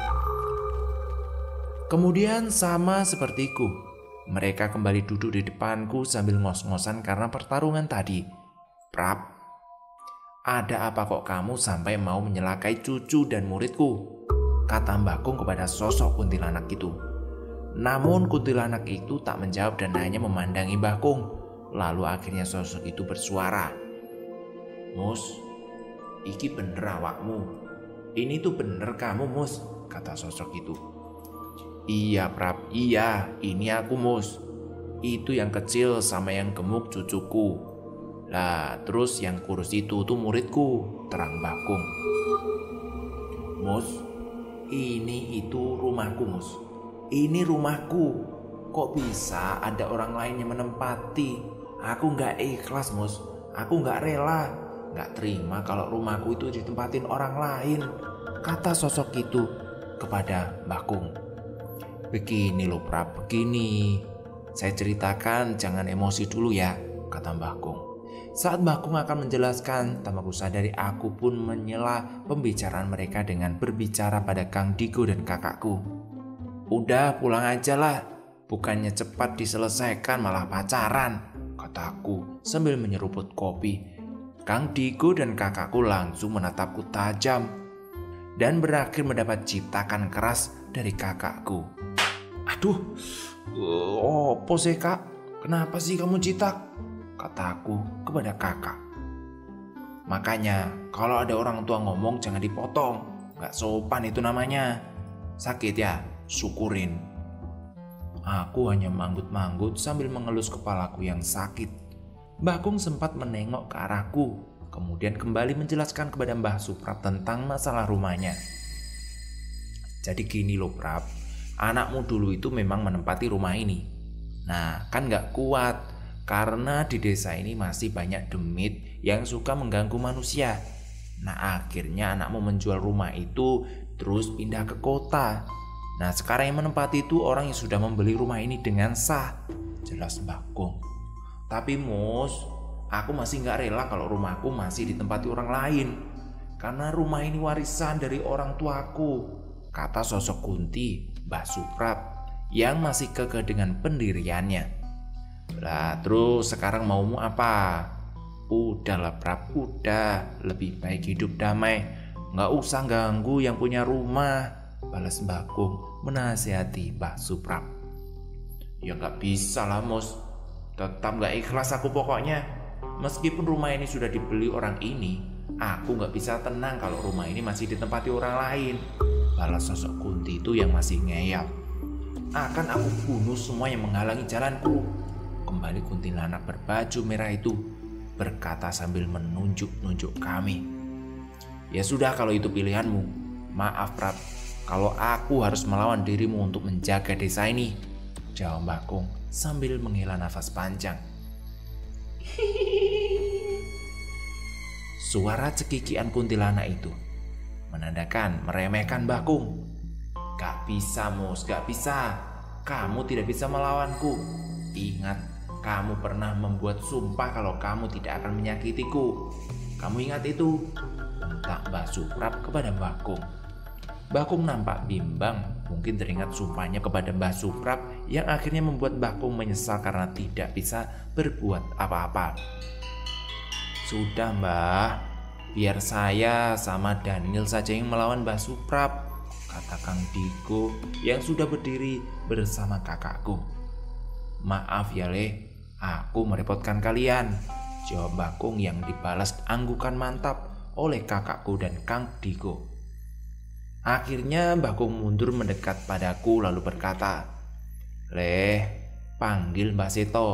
Kemudian sama sepertiku, mereka kembali duduk di depanku sambil ngos-ngosan karena pertarungan tadi. Prap, ada apa kok kamu sampai mau menyelakai cucu dan muridku? Kata Mbah Kung kepada sosok kuntilanak itu. Namun kuntilanak itu tak menjawab dan hanya memandangi Mbah Kung. Lalu akhirnya sosok itu bersuara. Mus, iki bener awakmu. Ini tuh bener kamu Mus, kata sosok itu. Iya Prap, iya, ini aku Mus. Itu yang kecil sama yang gemuk cucuku. Lah terus yang kurus itu tuh muridku, terang Mbah Kung. Mus, ini itu rumahku Mus. Ini rumahku. Kok bisa ada orang lain yang menempati? Aku gak ikhlas Mus. Aku gak rela, gak terima kalau rumahku itu ditempatin orang lain, kata sosok itu kepada Mbah Kung. Begini loh Prab, begini. Saya ceritakan, jangan emosi dulu ya, kata Mbah Kung. Saat Mbah Kung akan menjelaskan, tanpa kusadari aku pun menyela pembicaraan mereka dengan berbicara pada Kang Digo dan kakakku. Udah pulang aja lah, bukannya cepat diselesaikan malah pacaran, kataku sambil menyeruput kopi. Kang Digo dan kakakku langsung menatapku tajam dan berakhir mendapat citakan keras dari kakakku. Aduh, opo sih kak? Kenapa sih kamu citak? Kataku kepada kakak. Makanya kalau ada orang tua ngomong jangan dipotong, gak sopan itu namanya. Sakit ya, syukurin. Aku hanya manggut-manggut sambil mengelus kepalaku yang sakit. Mbah Kung sempat menengok ke arahku, kemudian kembali menjelaskan kepada Mbah Suprap tentang masalah rumahnya. Jadi gini loh Prap, anakmu dulu itu memang menempati rumah ini. Nah kan gak kuat, karena di desa ini masih banyak demit yang suka mengganggu manusia. Nah akhirnya anakmu menjual rumah itu terus pindah ke kota. Nah sekarang yang menempati itu orang yang sudah membeli rumah ini dengan sah, jelas Mbah Kung. Tapi Mus, aku masih gak rela kalau rumahku masih ditempati orang lain. Karena rumah ini warisan dari orang tuaku, kata sosok Kunti, Mbah Suprap, yang masih kekeh dengan pendiriannya. Lah terus sekarang maumu apa? Udahlah Prap, udah. Lebih baik hidup damai, gak usah ganggu yang punya rumah, balas Mbah Kung menasihati Mbah Suprap. Ya gak bisa lah Mus, tetap gak ikhlas aku pokoknya. Meskipun rumah ini sudah dibeli orang ini, aku gak bisa tenang kalau rumah ini masih ditempati orang lain, balas sosok Kunti itu yang masih ngeyel. Akan aku bunuh semua yang menghalangi jalanku, kembali kuntilanak berbaju merah itu berkata sambil menunjuk-nunjuk kami. Ya sudah kalau itu pilihanmu. Maaf Prab, kalau aku harus melawan dirimu untuk menjaga desa ini, jawab Mbah Kung sambil menghela nafas panjang. Suara cekikian kuntilanak itu menandakan meremehkan Mbah Kung. Gak bisa Mus, gak bisa. Kamu tidak bisa melawanku. Ingat, kamu pernah membuat sumpah kalau kamu tidak akan menyakitiku. Kamu ingat itu? Bentak Mbah Suprap kepada Mbah Kung. Mbah Kung nampak bimbang, mungkin teringat sumpahnya kepada Mbah Suprap yang akhirnya membuat Mbah Kung menyesal karena tidak bisa berbuat apa-apa. Sudah Mbah, biar saya sama Daniel saja yang melawan Mbah Suprap, kata Kang Digo yang sudah berdiri bersama kakakku. Maaf ya Le, aku merepotkan kalian, jawab Mbah Kung yang dibalas anggukan mantap oleh kakakku dan Kang Digo. Akhirnya Mbah Kung mundur mendekat padaku lalu berkata, Le, panggil Mbah Seto,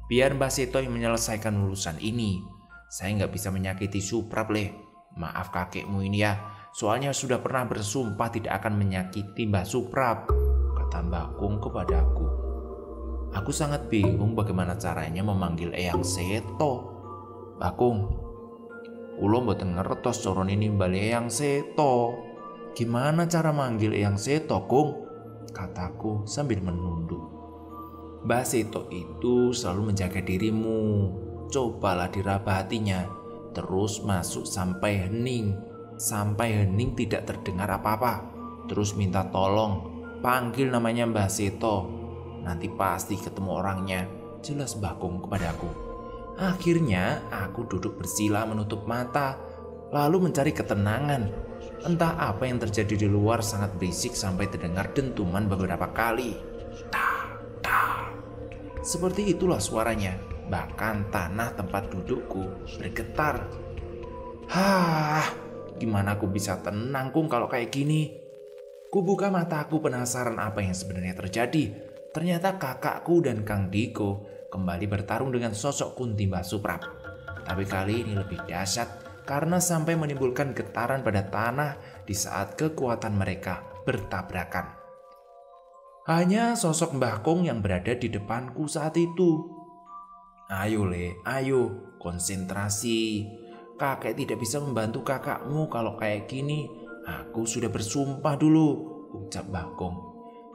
biar Mbah Seto yang menyelesaikan urusan ini. Saya nggak bisa menyakiti Suprap Le, maaf kakekmu ini ya. Soalnya sudah pernah bersumpah tidak akan menyakiti Mbah Suprap, kata Mbah Kung kepadaku. Aku sangat bingung bagaimana caranya memanggil Eyang Seto. Mbah Kung, ulo mboten ngertos coron ini mbali Eyang Seto. Gimana cara manggil Eyang Seto, Kung? Kataku sambil menunduk. Mbah Seto itu selalu menjaga dirimu. Cobalah diraba hatinya, terus masuk sampai hening. Sampai hening tidak terdengar apa-apa. Terus minta tolong, panggil namanya Mbah Seto. Nanti pasti ketemu orangnya, jelas Mbah Kung kepadaku. Akhirnya aku duduk bersila menutup mata, lalu mencari ketenangan. Entah apa yang terjadi di luar sangat berisik sampai terdengar dentuman beberapa kali. Tak, tak. Seperti itulah suaranya. Bahkan tanah tempat dudukku bergetar. Hah, gimana aku bisa tenang Kung kalau kayak gini? Kubuka mataku penasaran apa yang sebenarnya terjadi. Ternyata kakakku dan Kang Digo kembali bertarung dengan sosok Kunti Mbah Suprap. Tapi kali ini lebih dahsyat karena sampai menimbulkan getaran pada tanah di saat kekuatan mereka bertabrakan. Hanya sosok Mbah Kung yang berada di depanku saat itu. Ayo Le, ayo konsentrasi. Kakek tidak bisa membantu kakakmu kalau kayak gini. Aku sudah bersumpah dulu, ucap Mbah Kung.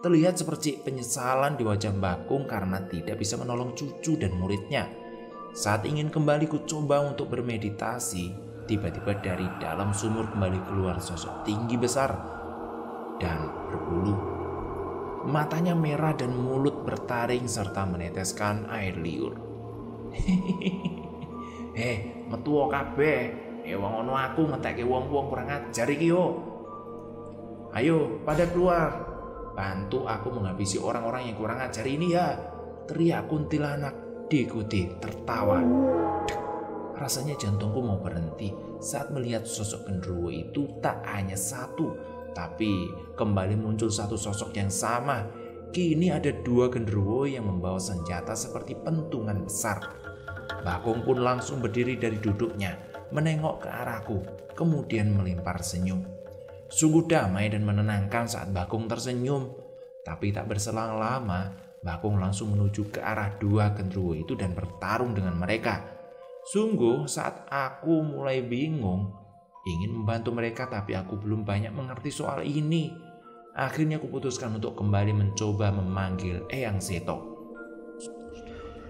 Terlihat seperti penyesalan di wajah Bakung karena tidak bisa menolong cucu dan muridnya. Saat ingin kembali ku coba untuk bermeditasi, tiba-tiba dari dalam sumur kembali keluar sosok tinggi besar dan berbulu. Matanya merah dan mulut bertaring serta meneteskan air liur. Metu kabeh. Wong ono aku ngetekke wong-wong kurang ajar iki yo. Ayo pada keluar. Bantu aku menghabisi orang-orang yang kurang ajar ini ya. Teriak kuntilanak diikuti tertawa. Rasanya jantungku mau berhenti saat melihat sosok genderuwo itu tak hanya satu, tapi kembali muncul satu sosok yang sama. Kini ada dua genderuwo yang membawa senjata seperti pentungan besar. Bakung pun langsung berdiri dari duduknya, menengok ke arahku, kemudian melempar senyum. Sungguh damai dan menenangkan saat Bakung tersenyum. Tapi tak berselang lama, Bakung langsung menuju ke arah dua genderuwo itu dan bertarung dengan mereka. Sungguh saat aku mulai bingung, ingin membantu mereka tapi aku belum banyak mengerti soal ini. Akhirnya aku putuskan untuk kembali mencoba memanggil Eyang Seto.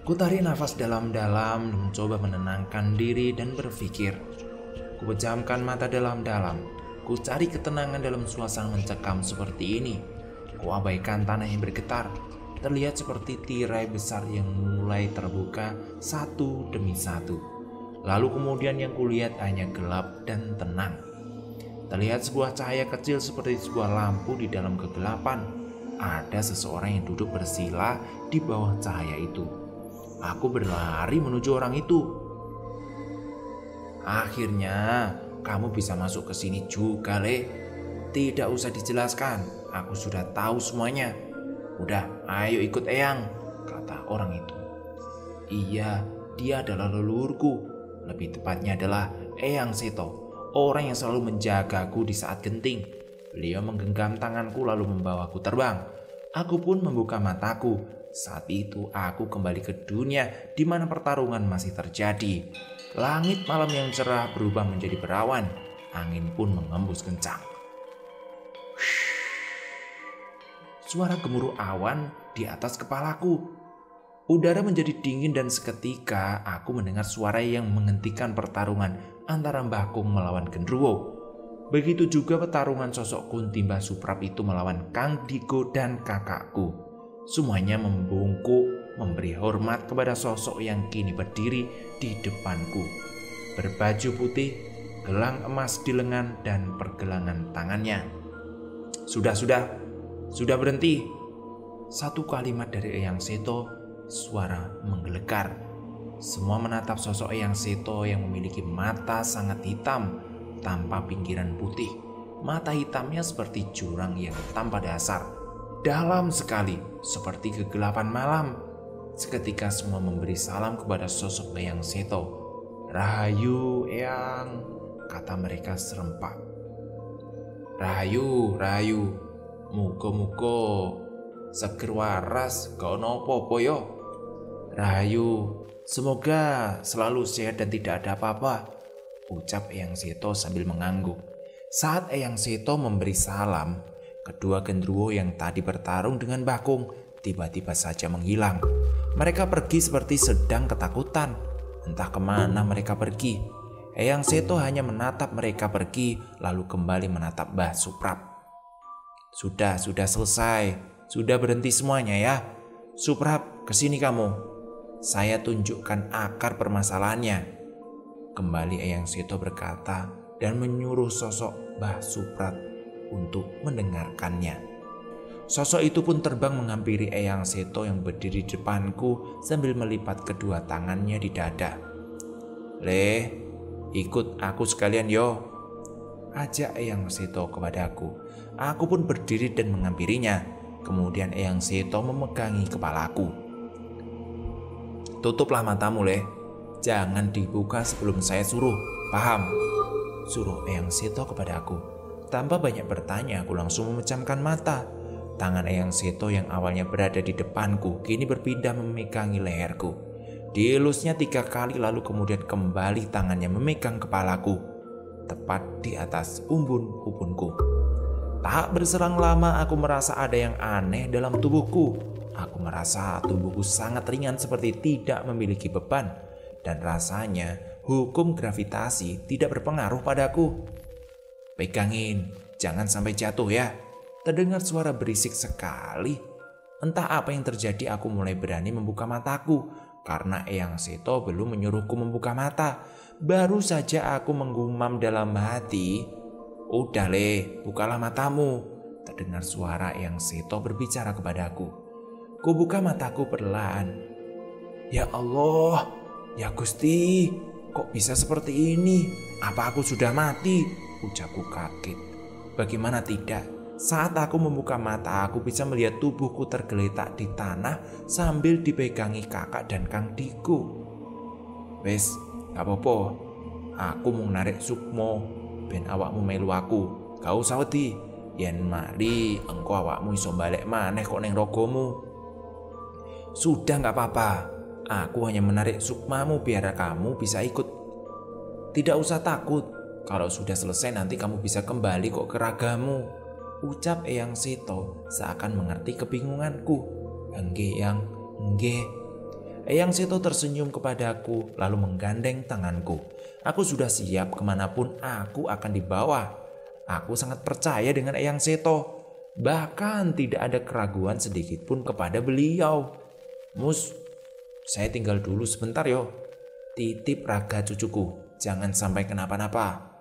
Ku tarik nafas dalam-dalam dan mencoba menenangkan diri dan berpikir. Ku pejamkan mata dalam-dalam. Ku cari ketenangan dalam suasana mencekam seperti ini. Ku abaikan tanah yang bergetar. Terlihat seperti tirai besar yang mulai terbuka satu demi satu. Lalu kemudian yang kulihat hanya gelap dan tenang. Terlihat sebuah cahaya kecil seperti sebuah lampu di dalam kegelapan. Ada seseorang yang duduk bersila di bawah cahaya itu. Aku berlari menuju orang itu. Akhirnya kamu bisa masuk ke sini juga, Le. Tidak usah dijelaskan, aku sudah tahu semuanya. Udah, ayo ikut Eyang, kata orang itu. Iya, dia adalah leluhurku. Lebih tepatnya adalah Eyang Seto, orang yang selalu menjagaku di saat genting. Beliau menggenggam tanganku lalu membawaku terbang. Aku pun membuka mataku. Saat itu aku kembali ke dunia di mana pertarungan masih terjadi. Langit malam yang cerah berubah menjadi berawan. Angin pun mengembus kencang. Suara gemuruh awan di atas kepalaku. Udara menjadi dingin dan seketika aku mendengar suara yang menghentikan pertarungan antara Bakung melawan genderuwo. Begitu juga pertarungan sosok Kunti Mbah Suprap itu melawan Kang Digo dan kakakku. Semuanya membungkuk, memberi hormat kepada sosok yang kini berdiri di depanku. Berbaju putih, gelang emas di lengan dan pergelangan tangannya. Sudah berhenti. Satu kalimat dari Eyang Seto, suara menggelegar. Semua menatap sosok Eyang Seto yang memiliki mata sangat hitam tanpa pinggiran putih. Mata hitamnya seperti jurang yang tanpa dasar, dalam sekali seperti kegelapan malam. Seketika semua memberi salam kepada sosok Eyang Seto. Rahayu Eyang, kata mereka serempak. Rahayu, muga-muga seger waras, gak ono apa-apa yo. Rahayu, semoga selalu sehat dan tidak ada apa-apa, ucap Eyang Seto sambil mengangguk. Saat Eyang Seto memberi salam, kedua genderuwo yang tadi bertarung dengan Bakung tiba-tiba saja menghilang. Mereka pergi seperti sedang ketakutan. Entah kemana mereka pergi. Eyang Seto hanya menatap mereka pergi lalu kembali menatap Mbah Suprap. Sudah selesai. Sudah berhenti semuanya ya. Suprap, kesini kamu. Saya tunjukkan akar permasalahannya. Kembali Eyang Seto berkata dan menyuruh sosok Mbah Suprap untuk mendengarkannya. Sosok itu pun terbang menghampiri Eyang Seto yang berdiri di depanku sambil melipat kedua tangannya di dada. Le, ikut aku sekalian yo, ajak Eyang Seto kepadaku. Aku pun berdiri dan menghampirinya. Kemudian Eyang Seto memegangi kepalaku. Tutuplah matamu, Le. Jangan dibuka sebelum saya suruh. Paham? Suruh Eyang Seto kepadaku. Tanpa banyak bertanya, aku langsung memejamkan mata. Tangan Eyang Seto yang awalnya berada di depanku kini berpindah memegangi leherku. Dielusnya 3 kali lalu kemudian kembali tangannya memegang kepalaku, tepat di atas umbun-umbunku. Tak berserang lama aku merasa ada yang aneh dalam tubuhku. Aku merasa tubuhku sangat ringan seperti tidak memiliki beban. Dan rasanya hukum gravitasi tidak berpengaruh padaku. Pegangin, jangan sampai jatuh ya. Terdengar suara berisik sekali. Entah apa yang terjadi, aku mulai berani membuka mataku. Karena Eyang Seto belum menyuruhku membuka mata. Baru saja aku menggumam dalam hati, "Udah Le, bukalah matamu." Terdengar suara Eyang Seto berbicara kepadaku. Ku buka mataku perlahan. "Ya Allah, ya Gusti, kok bisa seperti ini? Apa aku sudah mati?" Ucapku kaget. Bagaimana tidak, saat aku membuka mata aku bisa melihat tubuhku tergeletak di tanah sambil dipegangi kakak dan Kang Diko. "Wes, gak apa-apa, aku mau narik sukmo ben awakmu melu aku. Gak usah wedi, yen mari engko awakmu iso balik maneh kok neng rogomu." "Sudah gak apa-apa, aku hanya menarik sukmamu biar kamu bisa ikut. Tidak usah takut, kalau sudah selesai nanti kamu bisa kembali kok ke ragamu," ucap Eyang Seto seakan mengerti kebingunganku. "Enggak Yang, enggak." Eyang Seto tersenyum kepadaku lalu menggandeng tanganku. Aku sudah siap kemanapun aku akan dibawa. Aku sangat percaya dengan Eyang Seto. Bahkan tidak ada keraguan sedikit pun kepada beliau. "Mus, saya tinggal dulu sebentar yo. Titip raga cucuku, jangan sampai kenapa-napa,"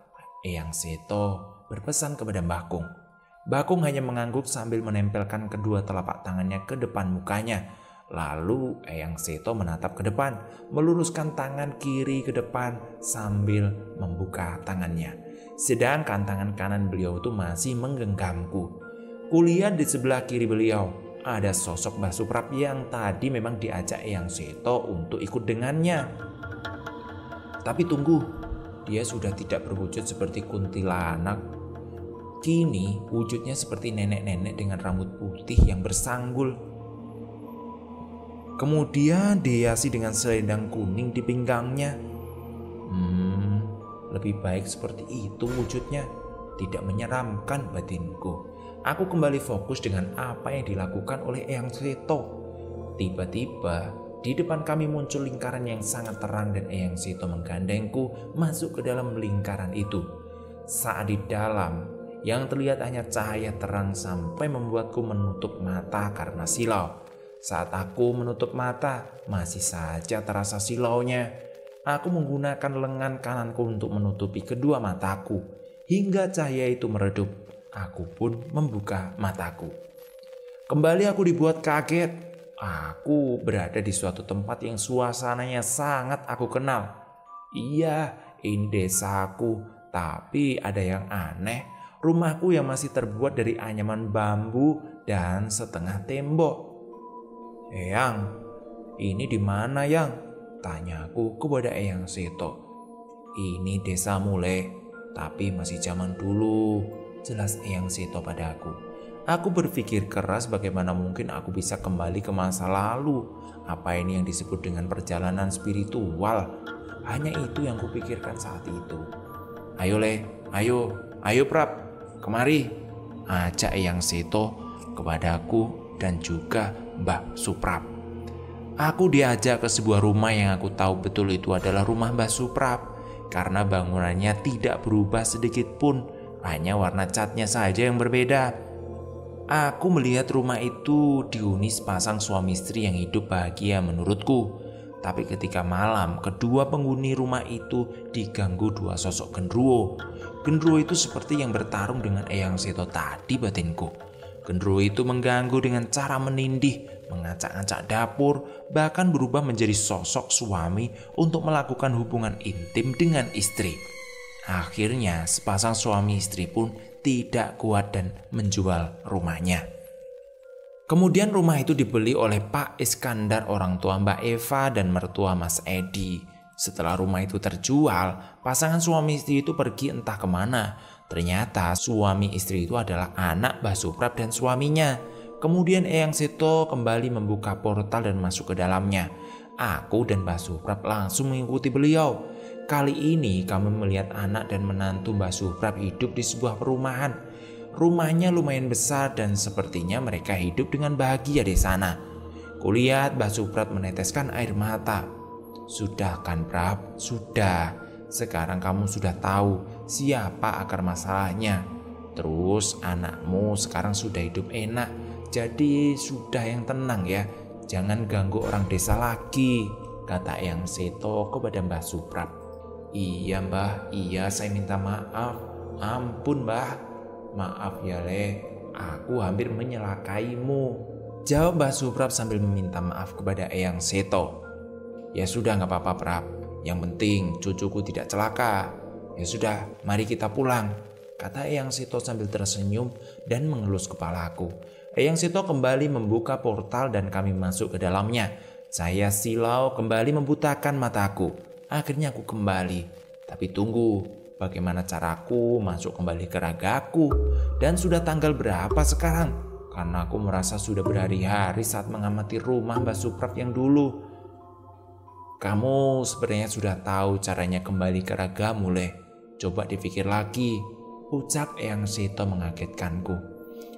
Eyang Seto berpesan kepada Mbah Kung. Mbah Kung hanya mengangguk sambil menempelkan kedua telapak tangannya ke depan mukanya. Lalu Eyang Seto menatap ke depan, meluruskan tangan kiri ke depan sambil membuka tangannya. Sedangkan tangan kanan beliau itu masih menggenggamku. Kulihat di sebelah kiri beliau ada sosok Mbah Suprap yang tadi memang diajak Eyang Seto untuk ikut dengannya. Tapi tunggu, dia sudah tidak berwujud seperti kuntilanak. Kini wujudnya seperti nenek-nenek dengan rambut putih yang bersanggul. Kemudian dihiasi dengan selendang kuning di pinggangnya. Lebih baik seperti itu wujudnya. Tidak menyeramkan batinku. Aku kembali fokus dengan apa yang dilakukan oleh Eyang Seto. Tiba-tiba di depan kami muncul lingkaran yang sangat terang dan Eyang Seto menggandengku masuk ke dalam lingkaran itu. Saat di dalam, yang terlihat hanya cahaya terang sampai membuatku menutup mata karena silau. Saat aku menutup mata, masih saja terasa silaunya. Aku menggunakan lengan kananku untuk menutupi kedua mataku. Hingga cahaya itu meredup, aku pun membuka mataku. Kembali aku dibuat kaget. Aku berada di suatu tempat yang suasananya sangat aku kenal. Iya, ini desaku, tapi ada yang aneh. Rumahku yang masih terbuat dari anyaman bambu dan setengah tembok. "Eyang, ini di mana Yang?" tanyaku kepada Eyang Seto. "Ini desamu Le, tapi masih zaman dulu," jelas Eyang Seto padaku. Aku berpikir keras bagaimana mungkin aku bisa kembali ke masa lalu. Apa ini yang disebut dengan perjalanan spiritual? Hanya itu yang kupikirkan saat itu. "Ayo Le, ayo Prap, kemari," ajak Eyang Seto kepadaku dan juga Mbah Suprap. Aku diajak ke sebuah rumah yang aku tahu betul itu adalah rumah Mbah Suprap. Karena bangunannya tidak berubah sedikit pun, hanya warna catnya saja yang berbeda. Aku melihat rumah itu dihuni sepasang suami istri yang hidup bahagia menurutku. Tapi ketika malam, kedua penghuni rumah itu diganggu dua sosok genderuwo. Genderuwo itu seperti yang bertarung dengan Eyang Seto tadi batinku. Genderuwo itu mengganggu dengan cara menindih, mengacak-acak dapur, bahkan berubah menjadi sosok suami untuk melakukan hubungan intim dengan istri. Akhirnya sepasang suami istri pun tidak kuat dan menjual rumahnya. Kemudian rumah itu dibeli oleh Pak Iskandar, orang tua Mbak Eva dan mertua Mas Edi. Setelah rumah itu terjual, pasangan suami istri itu pergi entah kemana. Ternyata suami istri itu adalah anak Mbah Suprap dan suaminya. Kemudian Eyang Seto kembali membuka portal dan masuk ke dalamnya. Aku dan Mbah Suprap langsung mengikuti beliau. Kali ini kami melihat anak dan menantu Mbah Suprap hidup di sebuah perumahan. Rumahnya lumayan besar dan sepertinya mereka hidup dengan bahagia di sana. Kulihat Mbah Suprat meneteskan air mata. Sudah kan Prab? Sudah. Sekarang kamu sudah tahu siapa akar masalahnya. Terus anakmu sekarang sudah hidup enak. Jadi sudah yang tenang ya. Jangan ganggu orang desa lagi, kata Eyang Seto kepada Mbah Suprat. Iya Mbah, iya saya minta maaf. Ampun Mbah. Maaf ya Le, aku hampir menyelakaimu, jawab Mbah Suprat sambil meminta maaf kepada Eyang Seto. Ya sudah gak apa-apa Prab, yang penting cucuku tidak celaka. Ya sudah, mari kita pulang, kata Eyang Seto sambil tersenyum dan mengelus kepalaku. Eyang Seto kembali membuka portal dan kami masuk ke dalamnya. Saya silau kembali membutakan mataku. Akhirnya aku kembali. Tapi tunggu, bagaimana caraku masuk kembali ke ragaku? Dan sudah tanggal berapa sekarang? Karena aku merasa sudah berhari-hari saat mengamati rumah Mbah Suprat yang dulu. Kamu sebenarnya sudah tahu caranya kembali ke ragamu, Le. Coba dipikir lagi, ucap Eyang Seto mengagetkanku.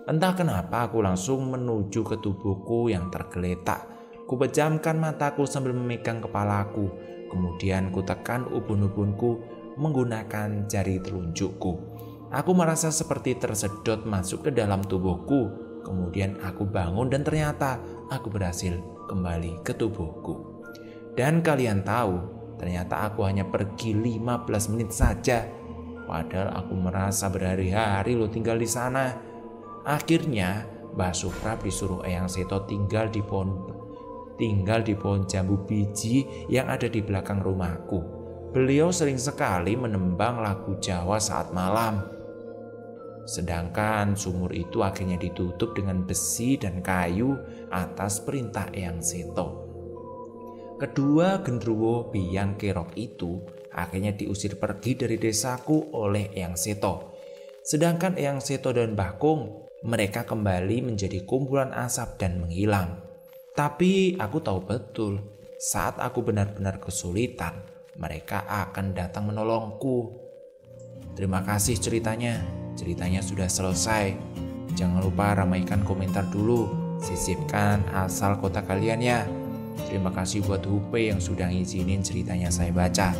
Entah kenapa aku langsung menuju ke tubuhku yang tergeletak. Kupejamkan mataku sambil memegang kepalaku. Kemudian kutekan ubun-ubunku menggunakan jari telunjukku. Aku merasa seperti tersedot masuk ke dalam tubuhku. Kemudian aku bangun dan ternyata aku berhasil kembali ke tubuhku. Dan kalian tahu, ternyata aku hanya pergi 15 menit saja. Padahal aku merasa berhari-hari lo tinggal di sana. Akhirnya Mbah Suprat disuruh Eyang Seto tinggal di pohon jambu biji yang ada di belakang rumahku. Beliau sering sekali menembang lagu Jawa saat malam. Sedangkan sumur itu akhirnya ditutup dengan besi dan kayu atas perintah Eyang Seto. Kedua genderuwo biang kerok itu akhirnya diusir pergi dari desaku oleh Eyang Seto. Sedangkan Eyang Seto dan Mbah Kung, mereka kembali menjadi kumpulan asap dan menghilang. Tapi aku tahu betul, saat aku benar-benar kesulitan, mereka akan datang menolongku. Terima kasih ceritanya sudah selesai. Jangan lupa ramaikan komentar dulu, sisipkan asal kota kalian ya. Terima kasih buat Hupe yang sudah ngizinin ceritanya saya baca.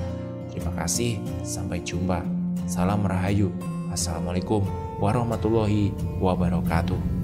Terima kasih, sampai jumpa. Salam Rahayu. Assalamualaikum warahmatullahi wabarakatuh.